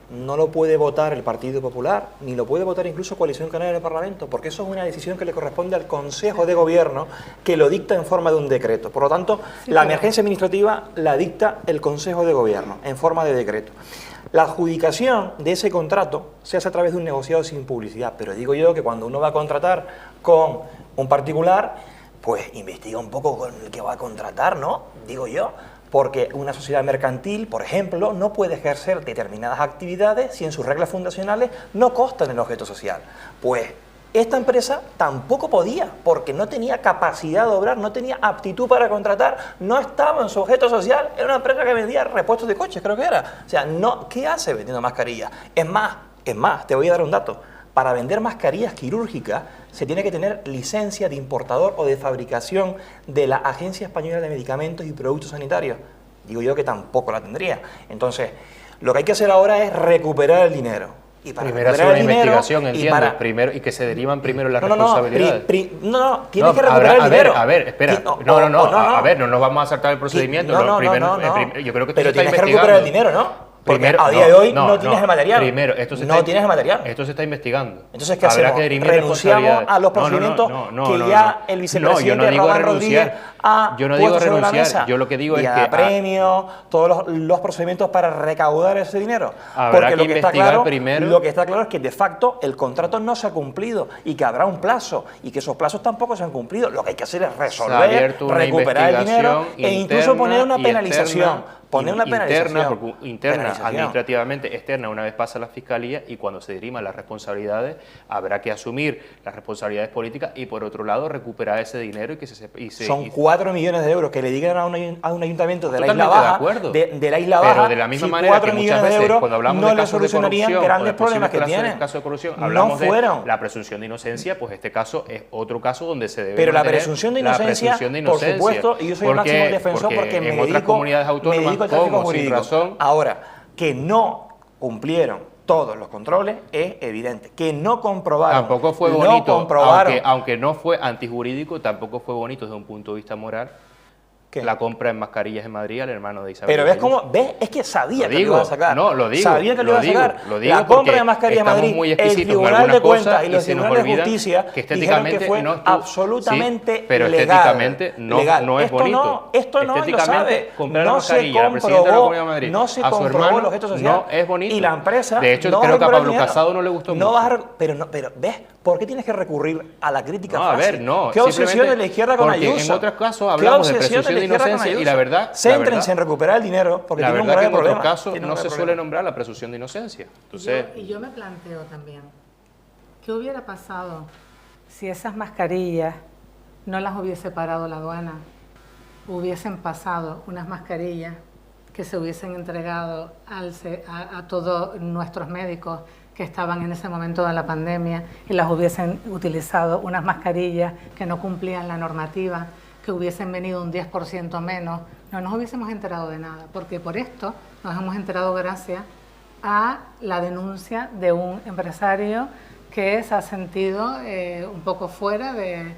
no lo puede votar el Partido Popular, ni lo puede votar incluso Coalición Canaria en el Parlamento, porque eso es una decisión que le corresponde al Consejo de Gobierno, que lo dicta en forma de un decreto. Por lo tanto, la emergencia administrativa la dicta el Consejo de Gobierno en forma de decreto. La adjudicación de ese contrato se hace a través de un negociado sin publicidad, pero digo yo que cuando uno va a contratar con un particular, pues investiga un poco con el que va a contratar, ¿no? Digo yo, porque una sociedad mercantil, por ejemplo, no puede ejercer determinadas actividades si en sus reglas fundacionales no constan en el objeto social. Pues esta empresa tampoco podía, porque no tenía capacidad de obrar, no tenía aptitud para contratar, no estaba en su objeto social, era una empresa que vendía repuestos de coches, creo que era. O sea, no, ¿qué hace vendiendo mascarillas? Es más, te voy a dar un dato. Para vender mascarillas quirúrgicas se tiene que tener licencia de importador o de fabricación de la Agencia Española de Medicamentos y Productos Sanitarios. Digo yo que tampoco la tendría. Entonces, lo que hay que hacer ahora es recuperar el dinero. Y para primero hacer una investigación, entiendo, primero, y que se derivan primero las responsabilidades. Tienes que recuperar el dinero. A ver, espera. A ver, no nos vamos a saltar el procedimiento. Yo creo que esto pero se está investigando. Tienes que recuperar el dinero, ¿no? Porque primero, a día de hoy no tienes el material. Primero, esto se tienes el material. Esto se está investigando. Entonces, ¿qué hacemos? ¿Renunciamos a los procedimientos que ya el vicepresidente Román Rodríguez ha puesto sobre la mesa? Yo lo que digo es que... premio, todos los procedimientos para recaudar ese dinero. Porque lo que está claro es que de facto el contrato no se ha cumplido y que habrá un plazo y que esos plazos tampoco se han cumplido. Lo que hay que hacer es resolver, recuperar el dinero e incluso poner una penalización. Interna, administrativamente, externa, una vez pasa la Fiscalía y cuando se diriman las responsabilidades habrá que asumir las responsabilidades políticas y por otro lado recuperar ese dinero y que son 4 millones de euros que le digan a un ayuntamiento de la Isla Baja, de la Isla Baja, pero de la misma manera que muchas veces cuando hablamos no de le casos de solucionarían grandes problemas que tienen. En caso de corrupción, hablamos de la presunción de inocencia, pues este caso es otro caso donde se debe pero la presunción de inocencia, por supuesto, y yo soy el máximo defensor porque me dedico al tráfico jurídico. Ahora, que no cumplieron todos los controles es evidente. Que no comprobaron. Tampoco fue bonito, aunque no fue antijurídico, tampoco fue bonito desde un punto de vista moral ¿Qué? la compra en mascarillas en Madrid al hermano de Isabel. Pero ves cómo, ves, es que sabía que lo iba a sacar. No, lo digo. Sabía que lo iba a sacar. Lo digo la compra porque de mascarillas en estamos Madrid, muy el exquisitos con Tribunal de algunas Cuentas cosas y los y se nos tribunales de olvida justicia que dijeron que fue no estuvo- absolutamente sí, pero legal. estéticamente no es esto bonito. Esto no lo Estéticamente, sabe. comprar No una se mascarilla a la presidenta de la comprobó, Comunidad de Madrid no se a su comprobó hermano, los gestos sociales. no es bonito. Y la empresa De hecho, no va a creo que a recuperar Pablo dinero. Casado no le gustó No mucho. vas a, pero ¿ves? ¿Por qué tienes que recurrir a la crítica No, a fácil? ver, no. ¿Qué obsesión de la izquierda con porque Ayuso? en otros casos ¿Qué hablamos de obsesión presunción de izquierda con inocencia y la Ayuso? verdad... Céntrense en recuperar el dinero porque la tiene un verdad que grave en problema. otros casos Tiene un no grave se problema. suele nombrar la presunción de inocencia. Entonces, Y yo me planteo también, ¿qué hubiera pasado si esas mascarillas no las hubiese parado la aduana? Hubiesen pasado unas mascarillas que se hubiesen entregado a todos nuestros médicos que estaban en ese momento de la pandemia y las hubiesen utilizado unas mascarillas que no cumplían la normativa, que hubiesen venido un 10% menos, no nos hubiésemos enterado de nada, porque por esto nos hemos enterado gracias a la denuncia de un empresario que se ha sentido un poco fuera de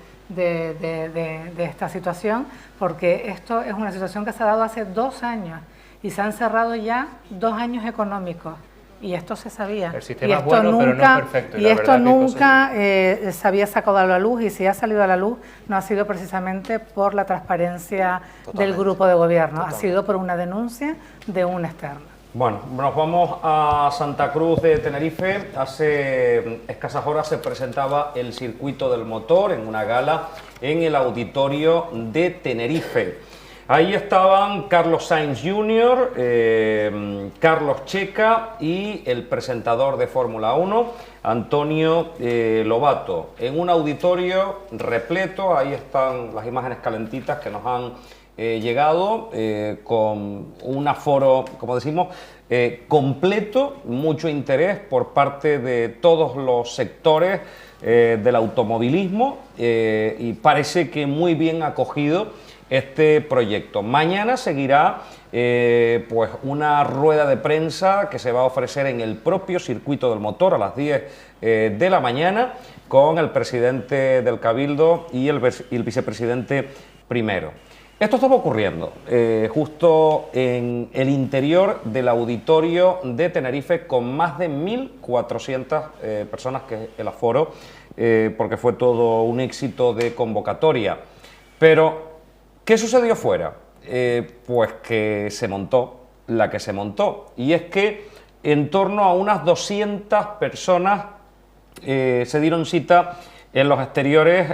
esta situación, porque esto es una situación que se ha dado hace 2 años y se han cerrado ya 2 años económicos. Y esto se sabía. El sistema es bueno, pero no es perfecto. Y esto nunca se había sacado a la luz, y si ha salido a la luz no ha sido precisamente por la transparencia del grupo de gobierno, ha sido por una denuncia de un externo. Bueno, nos vamos a Santa Cruz de Tenerife. Hace escasas horas se presentaba el circuito del motor en una gala en el auditorio de Tenerife. Ahí estaban Carlos Sainz Jr., Carlos Checa y el presentador de Fórmula 1, Antonio Lobato. En un auditorio repleto, ahí están las imágenes calentitas que nos han llegado, con un aforo, como decimos, completo, mucho interés por parte de todos los sectores del automovilismo y parece que muy bien acogido este proyecto. Mañana seguirá pues una rueda de prensa que se va a ofrecer en el propio circuito del motor a las 10 de la mañana con el presidente del Cabildo y el vicepresidente primero. Esto estaba ocurriendo justo en el interior del auditorio de Tenerife con más de 1.400 personas, que es el aforo, porque fue todo un éxito de convocatoria. Pero ¿qué sucedió fuera? Pues que se montó la que se montó, y es que en torno a unas 200 personas se dieron cita en los exteriores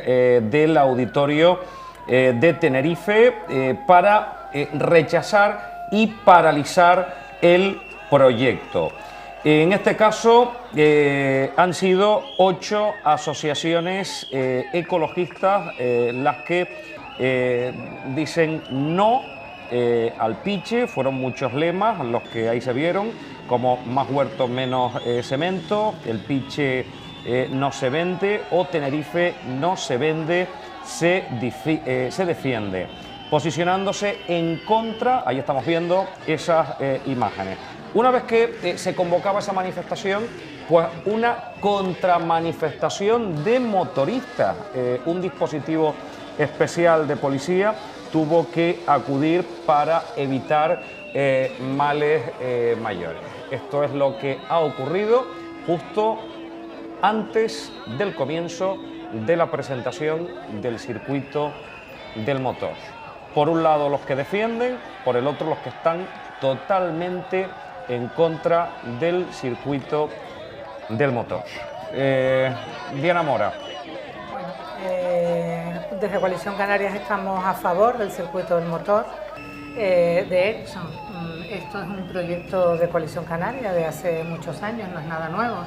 del auditorio de Tenerife para rechazar y paralizar el proyecto. En este caso han sido 8 asociaciones ecologistas las que dicen no al piche. Fueron muchos lemas los que ahí se vieron, como más huertos, menos cemento, el piche no se vende, o Tenerife no se vende, se defiende, posicionándose en contra. Ahí estamos viendo esas imágenes. Una vez que se convocaba esa manifestación, pues una contramanifestación de motoristas, un dispositivo especial de policía tuvo que acudir para evitar males mayores. Esto es lo que ha ocurrido justo antes del comienzo de la presentación del circuito del motor. Por un lado los que defienden, por el otro los que están totalmente en contra del circuito del motor. Diana Mora. Desde Coalición Canarias estamos a favor del circuito del motor. De hecho, esto es un proyecto de Coalición Canaria de hace muchos años, no es nada nuevo.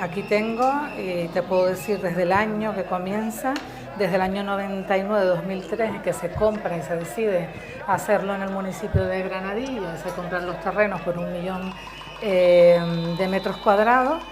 Aquí tengo, y te puedo decir desde el año que comienza, desde el año 99-2003, que se compra y se decide hacerlo en el municipio de Granadilla, se compran los terrenos por 1 millón de metros cuadrados,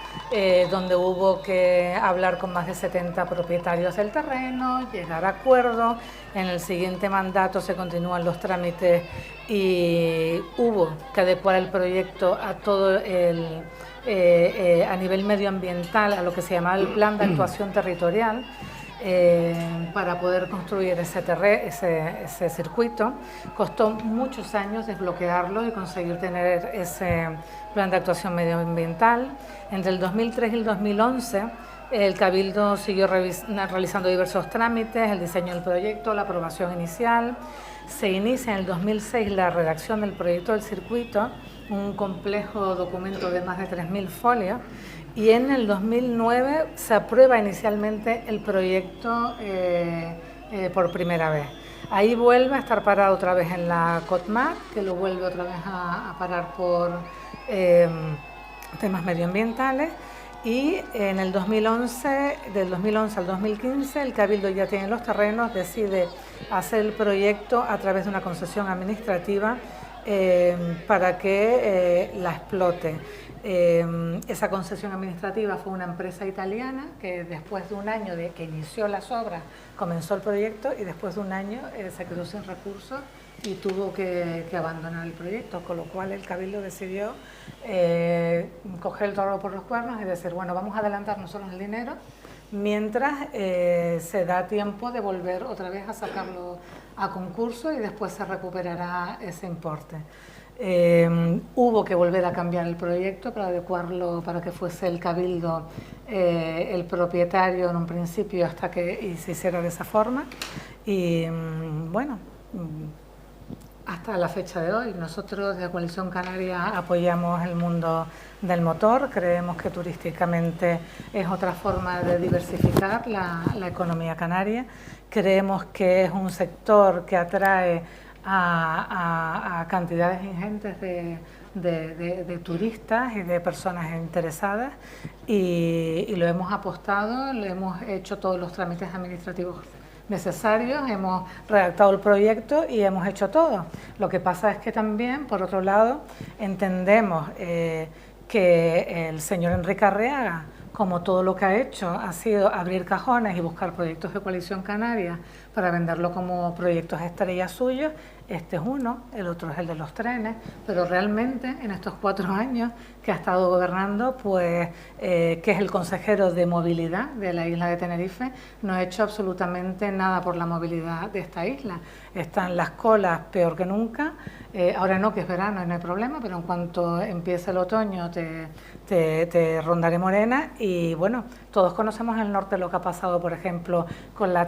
donde hubo que hablar con más de 70 propietarios del terreno, llegar a acuerdos. En el siguiente mandato se continúan los trámites y hubo que adecuar el proyecto a todo a nivel medioambiental, a lo que se llamaba el Plan de Actuación Territorial. para poder construir ese circuito. Costó muchos años desbloquearlo y conseguir tener ese plan de actuación medioambiental. Entre el 2003 y el 2011, el Cabildo siguió realizando diversos trámites, el diseño del proyecto, la aprobación inicial. Se inicia en el 2006 la redacción del proyecto del circuito, un complejo documento de más de 3.000 folios, y en el 2009 se aprueba inicialmente el proyecto por primera vez. Ahí vuelve a estar parado otra vez en la COTMAC, que lo vuelve otra vez a parar por temas medioambientales, y en el 2011, del 2011 al 2015, el Cabildo ya tiene los terrenos, decide hacer el proyecto a través de una concesión administrativa para que la explote. Esa concesión administrativa fue una empresa italiana que después de un año de que inició las obras comenzó el proyecto, y después de un año se quedó sin recursos y tuvo que abandonar el proyecto, con lo cual el Cabildo decidió coger el toro por los cuernos y decir, bueno, vamos a adelantar nosotros el dinero mientras se da tiempo de volver otra vez a sacarlo a concurso y después se recuperará ese importe. Hubo que volver a cambiar el proyecto para adecuarlo, para que fuese el Cabildo el propietario en un principio hasta que se hiciera de esa forma. Y bueno, hasta la fecha de hoy, nosotros de Coalición Canaria apoyamos el mundo del motor, creemos que turísticamente es otra forma de diversificar la economía canaria, creemos que es un sector que atrae a cantidades ingentes de turistas y de personas interesadas, y lo hemos apostado, le hemos hecho todos los trámites administrativos necesarios, hemos redactado el proyecto y hemos hecho todo. Lo que pasa es que también, por otro lado, entendemos que el señor Enrique Arriaga, como todo lo que ha hecho, ha sido abrir cajones y buscar proyectos de Coalición Canaria para venderlo como proyectos estrella suyos. Este es uno, el otro es el de los trenes, pero realmente en estos 4 años que ha estado gobernando, pues que es el consejero de movilidad de la isla de Tenerife, no ha hecho absolutamente nada por la movilidad de esta isla. Están las colas peor que nunca, ahora no, que es verano y no hay problema, pero en cuanto empiece el otoño te rondaré morena. Y bueno, todos conocemos en el norte lo que ha pasado, por ejemplo, con la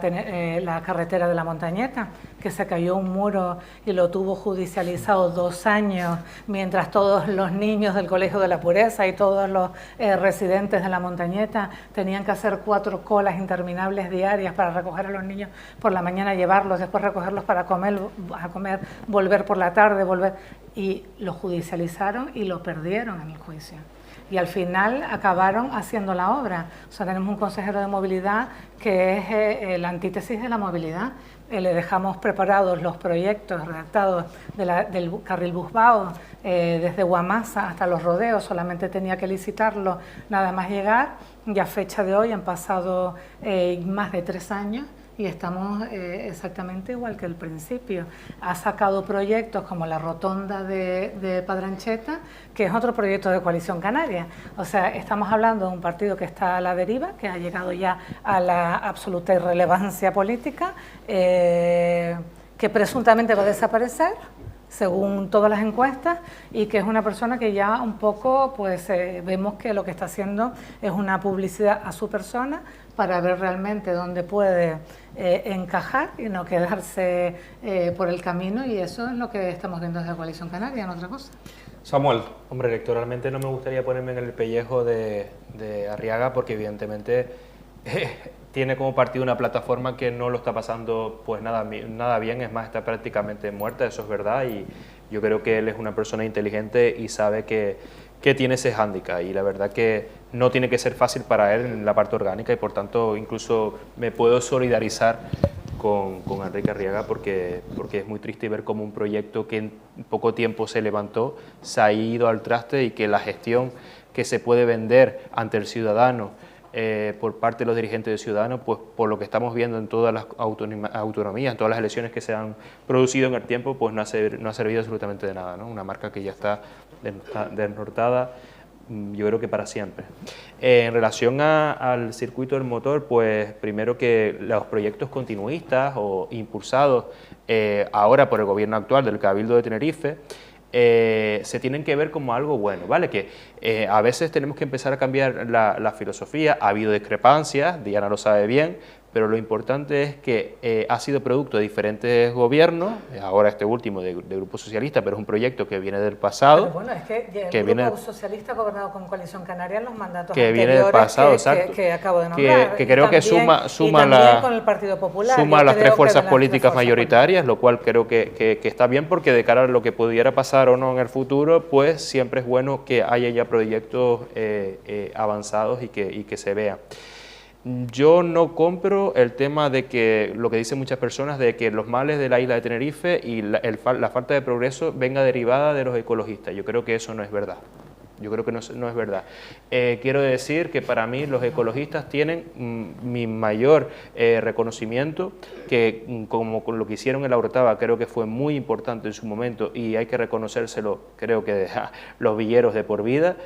carretera de la Montañeta, que se cayó un muro y lo tuvo judicializado 2 años, mientras todos los niños del Colegio de la Pureza y todos los residentes de la Montañeta tenían que hacer 4 colas interminables diarias para recoger a los niños por la mañana, llevarlos, después recogerlos para comer, volver por la tarde, y lo judicializaron y lo perdieron en el juicio. Y al final acabaron haciendo la obra. O sea, tenemos un consejero de movilidad que es la antítesis de la movilidad. Le dejamos preparados los proyectos redactados del carril Busbao, desde Guamasa hasta Los Rodeos, solamente tenía que licitarlo nada más llegar, y a fecha de hoy han pasado más de 3 años y estamos exactamente igual que al principio. Ha sacado proyectos como la rotonda de Padrancheta, que es otro proyecto de Coalición Canaria. O sea, estamos hablando de un partido que está a la deriva, que ha llegado ya a la absoluta irrelevancia política, que presuntamente va a desaparecer, según todas las encuestas, y que es una persona que ya un poco, pues vemos que lo que está haciendo es una publicidad a su persona para ver realmente dónde puede encajar y no quedarse por el camino, y eso es lo que estamos viendo desde Coalición Canaria, no otra cosa. Samuel. Hombre, electoralmente no me gustaría ponerme en el pellejo de Arriaga, porque evidentemente tiene como partido una plataforma que no lo está pasando pues nada bien, es más, está prácticamente muerta, eso es verdad, y yo creo que él es una persona inteligente y sabe que tiene ese hándicap, y la verdad que no tiene que ser fácil para él en la parte orgánica, y por tanto incluso me puedo solidarizar con Enrique Arriaga, porque es muy triste ver cómo un proyecto que en poco tiempo se levantó se ha ido al traste, y que la gestión que se puede vender ante el ciudadano por parte de los dirigentes de Ciudadanos, pues por lo que estamos viendo en todas las autonomías, en todas las elecciones que se han producido en el tiempo, pues no ha servido absolutamente de nada, ¿no? Una marca que ya está desnortada, yo creo que para siempre. En relación al circuito del motor, pues primero que los proyectos continuistas o impulsados ahora por el gobierno actual del Cabildo de Tenerife, se tienen que ver como algo bueno, ¿vale? Que a veces tenemos que empezar a cambiar la filosofía, ha habido discrepancias, Diana lo sabe bien, pero lo importante es que ha sido producto de diferentes gobiernos, ahora este último de Grupo Socialista, pero es un proyecto que viene del pasado. Pero bueno, es que el Grupo Socialista ha gobernado con Coalición Canaria en los mandatos que anteriores viene del pasado, exacto, que acabo de nombrar. Que creo que suma con el Partido Popular. Suma las tres fuerzas políticas mayoritarias, lo cual creo que está bien, porque de cara a lo que pudiera pasar o no en el futuro, pues siempre es bueno que haya ya proyectos avanzados y que se vean. Yo no compro el tema de que, lo que dicen muchas personas, de que los males de la isla de Tenerife y la falta de progreso venga derivada de los ecologistas. Yo creo que eso no es verdad. Yo creo que no es verdad. Quiero decir que para mí los ecologistas tienen mi mayor reconocimiento, que como con lo que hicieron en la Orotava creo que fue muy importante en su momento y hay que reconocérselo, creo que a los villeros de por vida,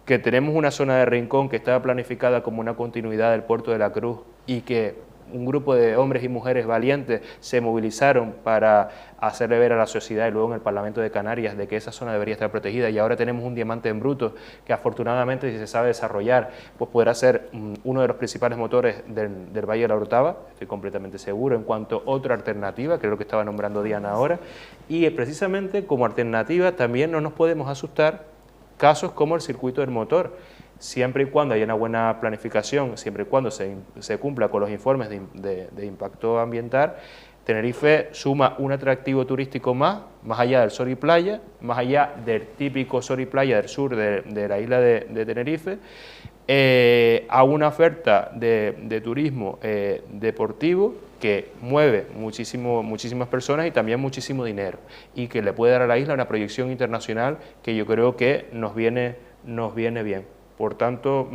que tenemos una zona de Rincón que estaba planificada como una continuidad del Puerto de la Cruz y que un grupo de hombres y mujeres valientes se movilizaron para hacerle ver a la sociedad y luego en el Parlamento de Canarias de que esa zona debería estar protegida, y ahora tenemos un diamante en bruto que afortunadamente, si se sabe desarrollar, pues podrá ser uno de los principales motores del Valle de la Orotava, estoy completamente seguro. En cuanto a otra alternativa, creo que estaba nombrando Diana ahora, y precisamente como alternativa también no nos podemos asustar casos como el circuito del motor, siempre y cuando haya una buena planificación, siempre y cuando se cumpla con los informes de impacto ambiental. Tenerife suma un atractivo turístico más allá del sol y playa, más allá del típico sol y playa del sur de la isla de Tenerife, a una oferta de turismo deportivo que mueve muchísimas personas y también muchísimo dinero, y que le puede dar a la isla una proyección internacional que yo creo que nos viene bien. Por tanto,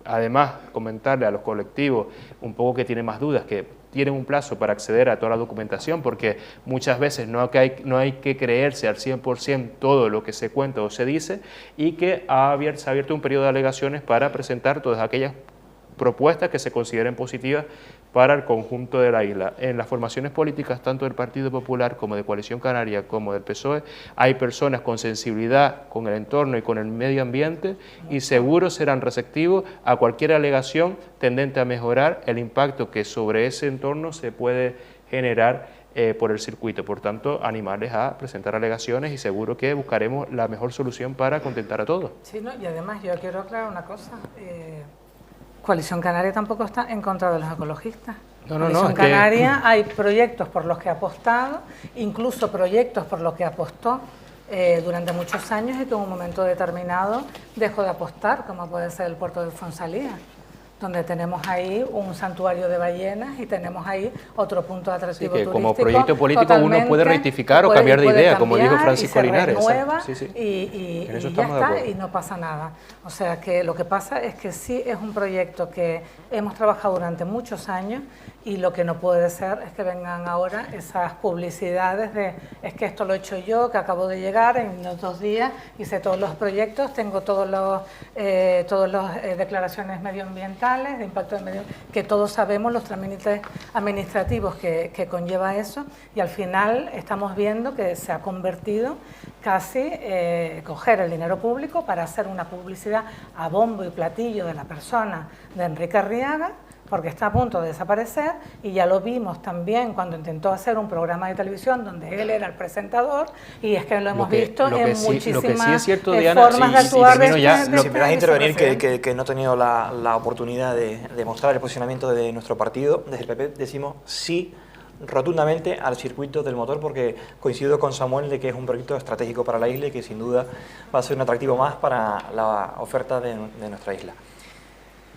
además, comentarle a los colectivos un poco que tienen más dudas, que tienen un plazo para acceder a toda la documentación, porque muchas veces no hay que creerse al 100% todo lo que se cuenta o se dice, y que se ha abierto un periodo de alegaciones para presentar todas aquellas propuestas que se consideren positivas para el conjunto de la isla. En las formaciones políticas, tanto del Partido Popular como de Coalición Canaria como del PSOE, hay personas con sensibilidad con el entorno y con el medio ambiente, y seguro serán receptivos a cualquier alegación tendente a mejorar el impacto que sobre ese entorno se puede generar por el circuito. Por tanto, animarles a presentar alegaciones y seguro que buscaremos la mejor solución para contentar a todos. Sí, ¿no? Y además yo quiero aclarar una cosa. Coalición Canaria tampoco está en contra de los ecologistas. Coalición Canaria hay proyectos por los que ha apostado, incluso proyectos por los que apostó durante muchos años y que en un momento determinado dejó de apostar, como puede ser el puerto de Fonsalía, donde tenemos ahí un santuario de ballenas y tenemos ahí otro punto de atractivo turístico. Como proyecto político uno puede rectificar o cambiar de idea, como dijo Francisco Linares. Y ya está, y no pasa nada. O sea que lo que pasa es que sí es un proyecto que hemos trabajado durante muchos años, y lo que no puede ser es que vengan ahora esas publicidades de es que esto lo he hecho yo, que acabo de llegar en 2 días, hice todos los proyectos, tengo todas las declaraciones medioambientales, de impacto del medio, que todos sabemos los trámites administrativos que conlleva eso, y al final estamos viendo que se ha convertido casi coger el dinero público para hacer una publicidad a bombo y platillo de la persona de Enrique Arriaga, porque está a punto de desaparecer, y ya lo vimos también cuando intentó hacer un programa de televisión donde él era el presentador, y es que lo hemos visto en muchísimas formas de actuar. Si me das a intervenir, que no he tenido la oportunidad de mostrar el posicionamiento de nuestro partido, desde el PP decimos sí rotundamente al circuito del motor, porque coincido con Samuel de que es un proyecto estratégico para la isla y que sin duda va a ser un atractivo más para la oferta de nuestra isla.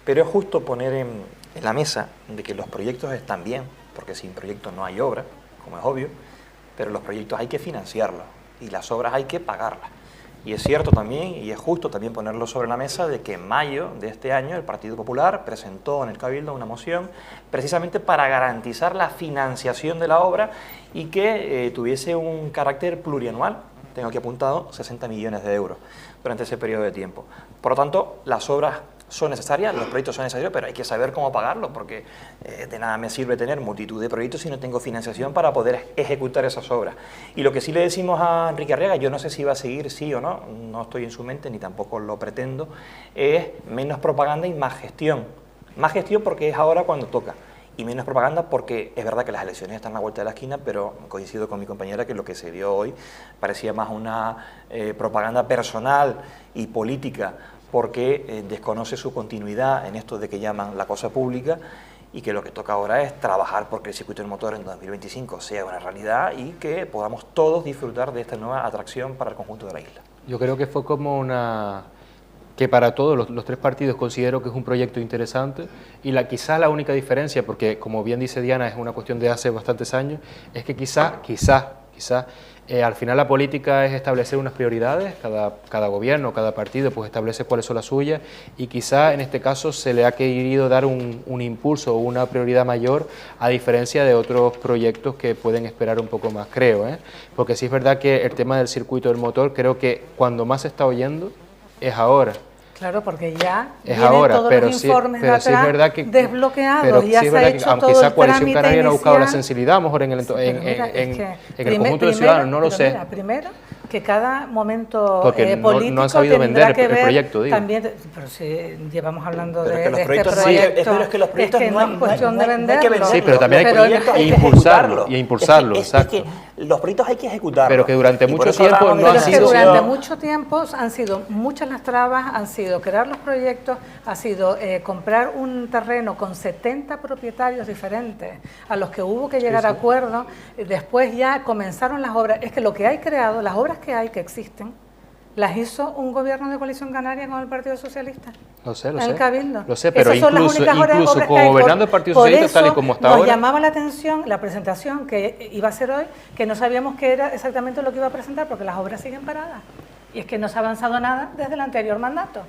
Pero es justo poner en la mesa de que los proyectos están bien, porque sin proyectos no hay obra, como es obvio, pero los proyectos hay que financiarlos y las obras hay que pagarlas. Y es cierto también, y es justo también ponerlo sobre la mesa, de que en mayo de este año el Partido Popular presentó en el Cabildo una moción precisamente para garantizar la financiación de la obra y que tuviese un carácter plurianual, tengo aquí apuntado 60 millones de euros durante ese periodo de tiempo. Por lo tanto, las obras son necesarias, los proyectos son necesarios, pero hay que saber cómo pagarlos, porque de nada me sirve tener multitud de proyectos si no tengo financiación para poder ejecutar esas obras. Y lo que sí le decimos a Enrique Arriaga, yo no sé si va a seguir sí o no, no estoy en su mente ni tampoco lo pretendo, es menos propaganda y más gestión. Más gestión porque es ahora cuando toca, y menos propaganda porque es verdad que las elecciones están a la vuelta de la esquina, pero coincido con mi compañera que lo que se dio hoy parecía más una propaganda personal y política, porque desconoce su continuidad en esto de que llaman la cosa pública, y que lo que toca ahora es trabajar porque el circuito del motor en 2025 sea una realidad y que podamos todos disfrutar de esta nueva atracción para el conjunto de la isla. Yo creo que fue como una... que para todos los tres partidos considero que es un proyecto interesante, y quizás la única diferencia, porque como bien dice Diana, es una cuestión de hace bastantes años, es que quizás al final la política es establecer unas prioridades, cada gobierno, cada partido pues establece cuáles son las suyas, y quizá en este caso se le ha querido dar un impulso o una prioridad mayor, a diferencia de otros proyectos que pueden esperar un poco más, creo, porque sí es verdad que el tema del circuito del motor, creo que cuando más se está oyendo es ahora. Claro, porque ya es ahora, todos pero los sí, informes pero de sí es atrás verdad que, desbloqueados, pero ya sí se ha hecho aunque todo esa el coalición trámite canaria no ha buscado la inicial. sensibilidad, a lo mejor en el conjunto de ciudadanos, no lo sé. Primero, que cada momento porque político no han sabido vender que el ver proyecto, digo. También, pero si llevamos hablando pero de, que los de proyectos este no hay que- proyecto, es que los proyectos es que no no es cuestión de hay que venderlo. venderlos. Sí, pero también hay Pero que el- impulsarlo, y impulsarlo, es exacto. que los proyectos hay que ejecutarlos. Pero que durante Y por mucho eso tiempo hablamos de no la ha Pero es que sido- financiación. durante mucho tiempo han sido muchas las trabas, han sido crear los proyectos, ha sido comprar un terreno con 70 propietarios diferentes a los que hubo que llegar a acuerdos, después ya comenzaron las obras. Es que lo que hay creado, las obras que hay, que existen, las hizo un gobierno de coalición canaria con el Partido Socialista. Lo sé, En el Cabildo. Lo sé, pero Esas son las únicas incluso obras que hay. gobernando el Partido Por Socialista eso tal y como está nos ahora. llamaba la atención la presentación que iba a ser hoy, que no sabíamos qué era exactamente lo que iba a presentar, porque las obras siguen paradas. Y es que no se ha avanzado nada desde el anterior mandato.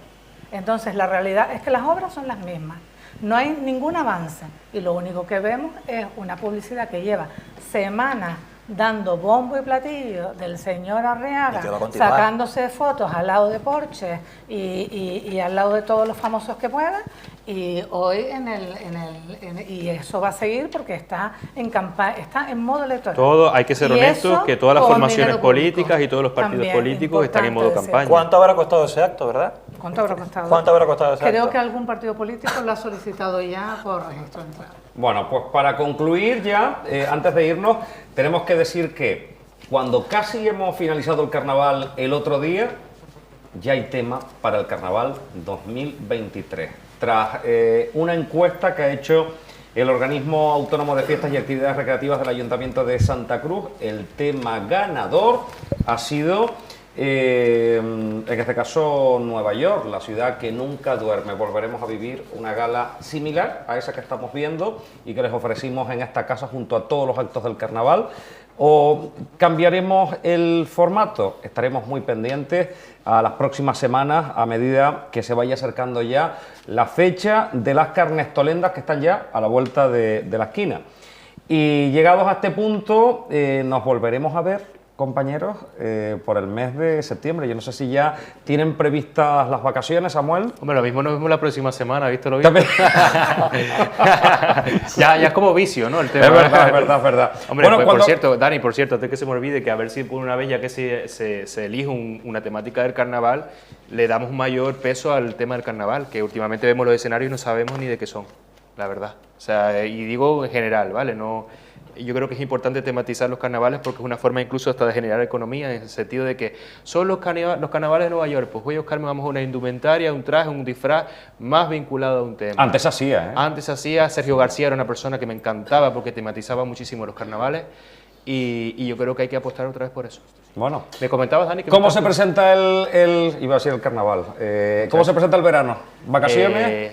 Entonces, la realidad es que las obras son las mismas. No hay ningún avance. Y lo único que vemos es una publicidad que lleva semanas dando bombo y platillo del señor Arriaga, Y que va a continuar. sacándose fotos al lado de Porsche y al lado de todos los famosos que pueda, y hoy y eso va a seguir porque está en campaña, está en modo electoral. Todo, hay que ser Y honestos, eso que todas las con formaciones dinero público. políticas y todos los partidos También, políticos están en modo importante campaña. ¿Cuánto habrá costado ese acto, verdad? ¿Cuánto habrá costado? ¿Cuánto habrá costado ese Creo acto? que algún partido político lo ha solicitado ya por registro de entrada. Bueno, pues para concluir ya, antes de irnos, tenemos que decir que cuando casi hemos finalizado el carnaval el otro día, ya hay tema para el carnaval 2023. Tras una encuesta que ha hecho el Organismo Autónomo de Fiestas y Actividades Recreativas del Ayuntamiento de Santa Cruz, el tema ganador ha sido, en este caso, Nueva York, la ciudad que nunca duerme. Volveremos a vivir una gala similar a esa que estamos viendo y que les ofrecimos en esta casa junto a todos los actos del carnaval. ¿O cambiaremos el formato? Estaremos muy pendientes a las próximas semanas a medida que se vaya acercando ya la fecha de las carnestolendas que están ya a la vuelta de la esquina. Y llegados a este punto, nos volveremos a ver, compañeros, por el mes de septiembre. Yo no sé si ya tienen previstas las vacaciones, Samuel. Hombre, lo mismo nos vemos la próxima semana, ¿viste lo bien? También. ya es como vicio, ¿no? El tema. Es verdad, es verdad, es verdad. Hombre, Bueno, pues, cuando- por cierto, Dani, por cierto, antes que se me olvide, que a ver si por una vez, ya que se elige una temática del carnaval, le damos mayor peso al tema del carnaval, que últimamente vemos los escenarios y no sabemos ni de qué son, la verdad. O sea, y digo en general, ¿vale? No, yo creo que es importante tematizar los carnavales porque es una forma incluso hasta de generar economía, en el sentido de que son los carnavales de Nueva York, pues voy a buscarme vamos, una indumentaria, un traje, un disfraz más vinculado a un tema. Antes hacía, ¿eh? Antes hacía, Sergio García era una persona que me encantaba porque tematizaba muchísimo los carnavales y yo creo que hay que apostar otra vez por eso. Bueno. Me comentabas, Dani, que ¿Cómo se presenta iba a ser el carnaval? ¿Cómo se presenta el verano? ¿Vacaciones?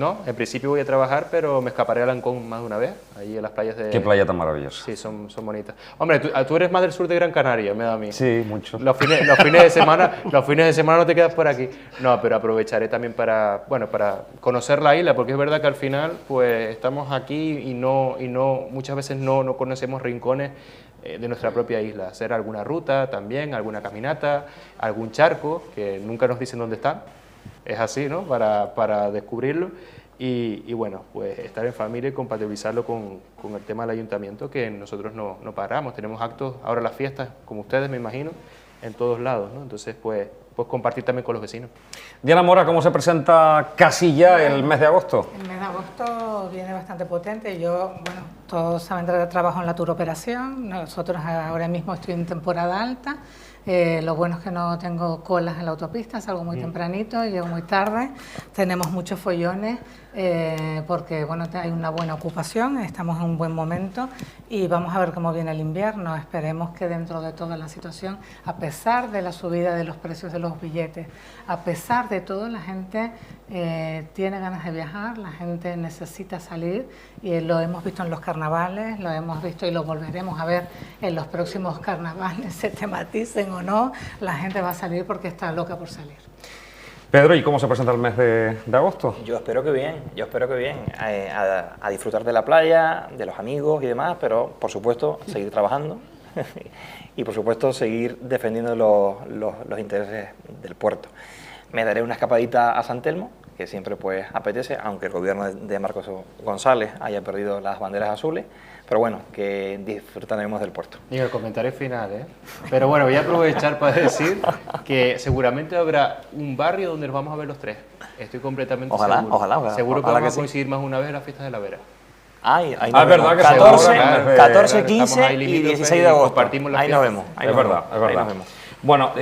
no, en principio voy a trabajar, pero me escaparé a Lancón más de una vez, allí en las playas de... Qué playa tan maravillosa. Sí, son bonitas. Hombre, tú eres más del sur de Gran Canaria, me da a mí. Sí, mucho. Los fines de semana no te quedas por aquí. No, pero aprovecharé también para, bueno, para conocer la isla, porque es verdad que al final, pues, estamos aquí y muchas veces no conocemos rincones de nuestra propia isla. Hacer alguna ruta también, alguna caminata, algún charco, que nunca nos dicen dónde están. Es así, ¿no? Para descubrirlo. Y bueno, pues estar en familia y compatibilizarlo con el tema del ayuntamiento, que nosotros no paramos. Tenemos actos, ahora las fiestas, como ustedes me imagino, en todos lados, ¿no? Entonces, pues compartir también con los vecinos. Diana Mora, ¿cómo se presenta casi ya el mes de agosto? El mes de agosto viene bastante potente. Yo, bueno, todos saben que trabajo en la turoperación. Nosotros ahora mismo estoy en temporada alta. Lo bueno es que no tengo colas en la autopista, salgo muy tempranito, llego muy tarde. Tenemos muchos follones porque bueno, hay una buena ocupación, estamos en un buen momento y vamos a ver cómo viene el invierno. Esperemos que dentro de toda la situación, a pesar de la subida de los precios de los billetes, a pesar de todo, la gente tiene ganas de viajar, la gente necesita salir y lo hemos visto en los carnavales, lo hemos visto y lo volveremos a ver en los próximos carnavales, se tematicen o no, la gente va a salir porque está loca por salir. Pedro, ¿y cómo se presenta el mes de agosto? Yo espero que bien, a disfrutar de la playa, de los amigos y demás, pero por supuesto seguir trabajando y por supuesto seguir defendiendo los intereses del puerto. Me daré una escapadita a San Telmo, que siempre pues apetece, aunque el gobierno de Marcos González haya perdido las banderas azules, pero bueno, que disfrutaremos del puerto. Y el comentario final, ¿eh? Pero bueno, voy a aprovechar para decir que seguramente habrá un barrio donde nos vamos a ver los tres. Estoy completamente seguro. Ojalá. Seguro que Ojalá vamos que a coincidir más una vez en las fiestas de la Vera. Ahí Es nos verdad vemos. que 14, 15 estamos ahí y limítrofes 16 de agosto. compartimos las Ahí nos fiestas. vemos. Es verdad, es Ahí verdad. nos vemos. Bueno,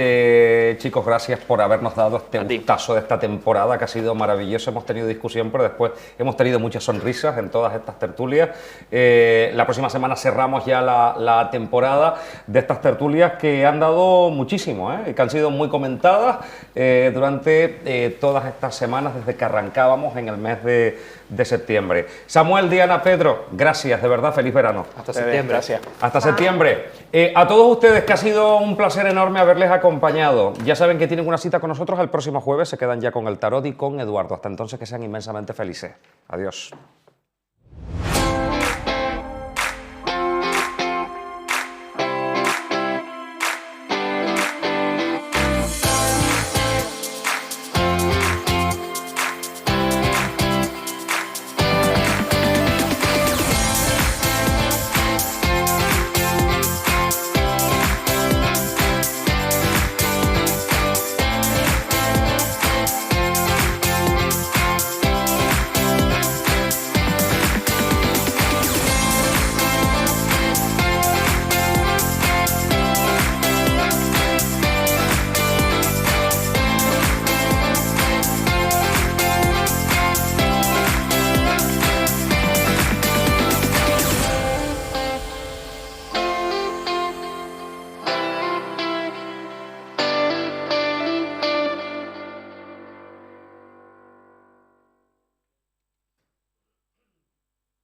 chicos, gracias por habernos dado este A ti. gustazo de esta temporada, que ha sido maravilloso. Hemos tenido discusión, pero después hemos tenido muchas sonrisas en todas estas tertulias. La próxima semana cerramos ya la temporada de estas tertulias que han dado muchísimo, y que han sido muy comentadas durante todas estas semanas desde que arrancábamos en el mes de septiembre. Samuel, Diana, Pedro, gracias, de verdad, feliz verano. Hasta septiembre. Gracias. Hasta septiembre. A todos ustedes, que ha sido un placer enorme haberles acompañado. Ya saben que tienen una cita con nosotros el próximo jueves. Se quedan ya con el tarot y con Eduardo. Hasta entonces, que sean inmensamente felices. Adiós.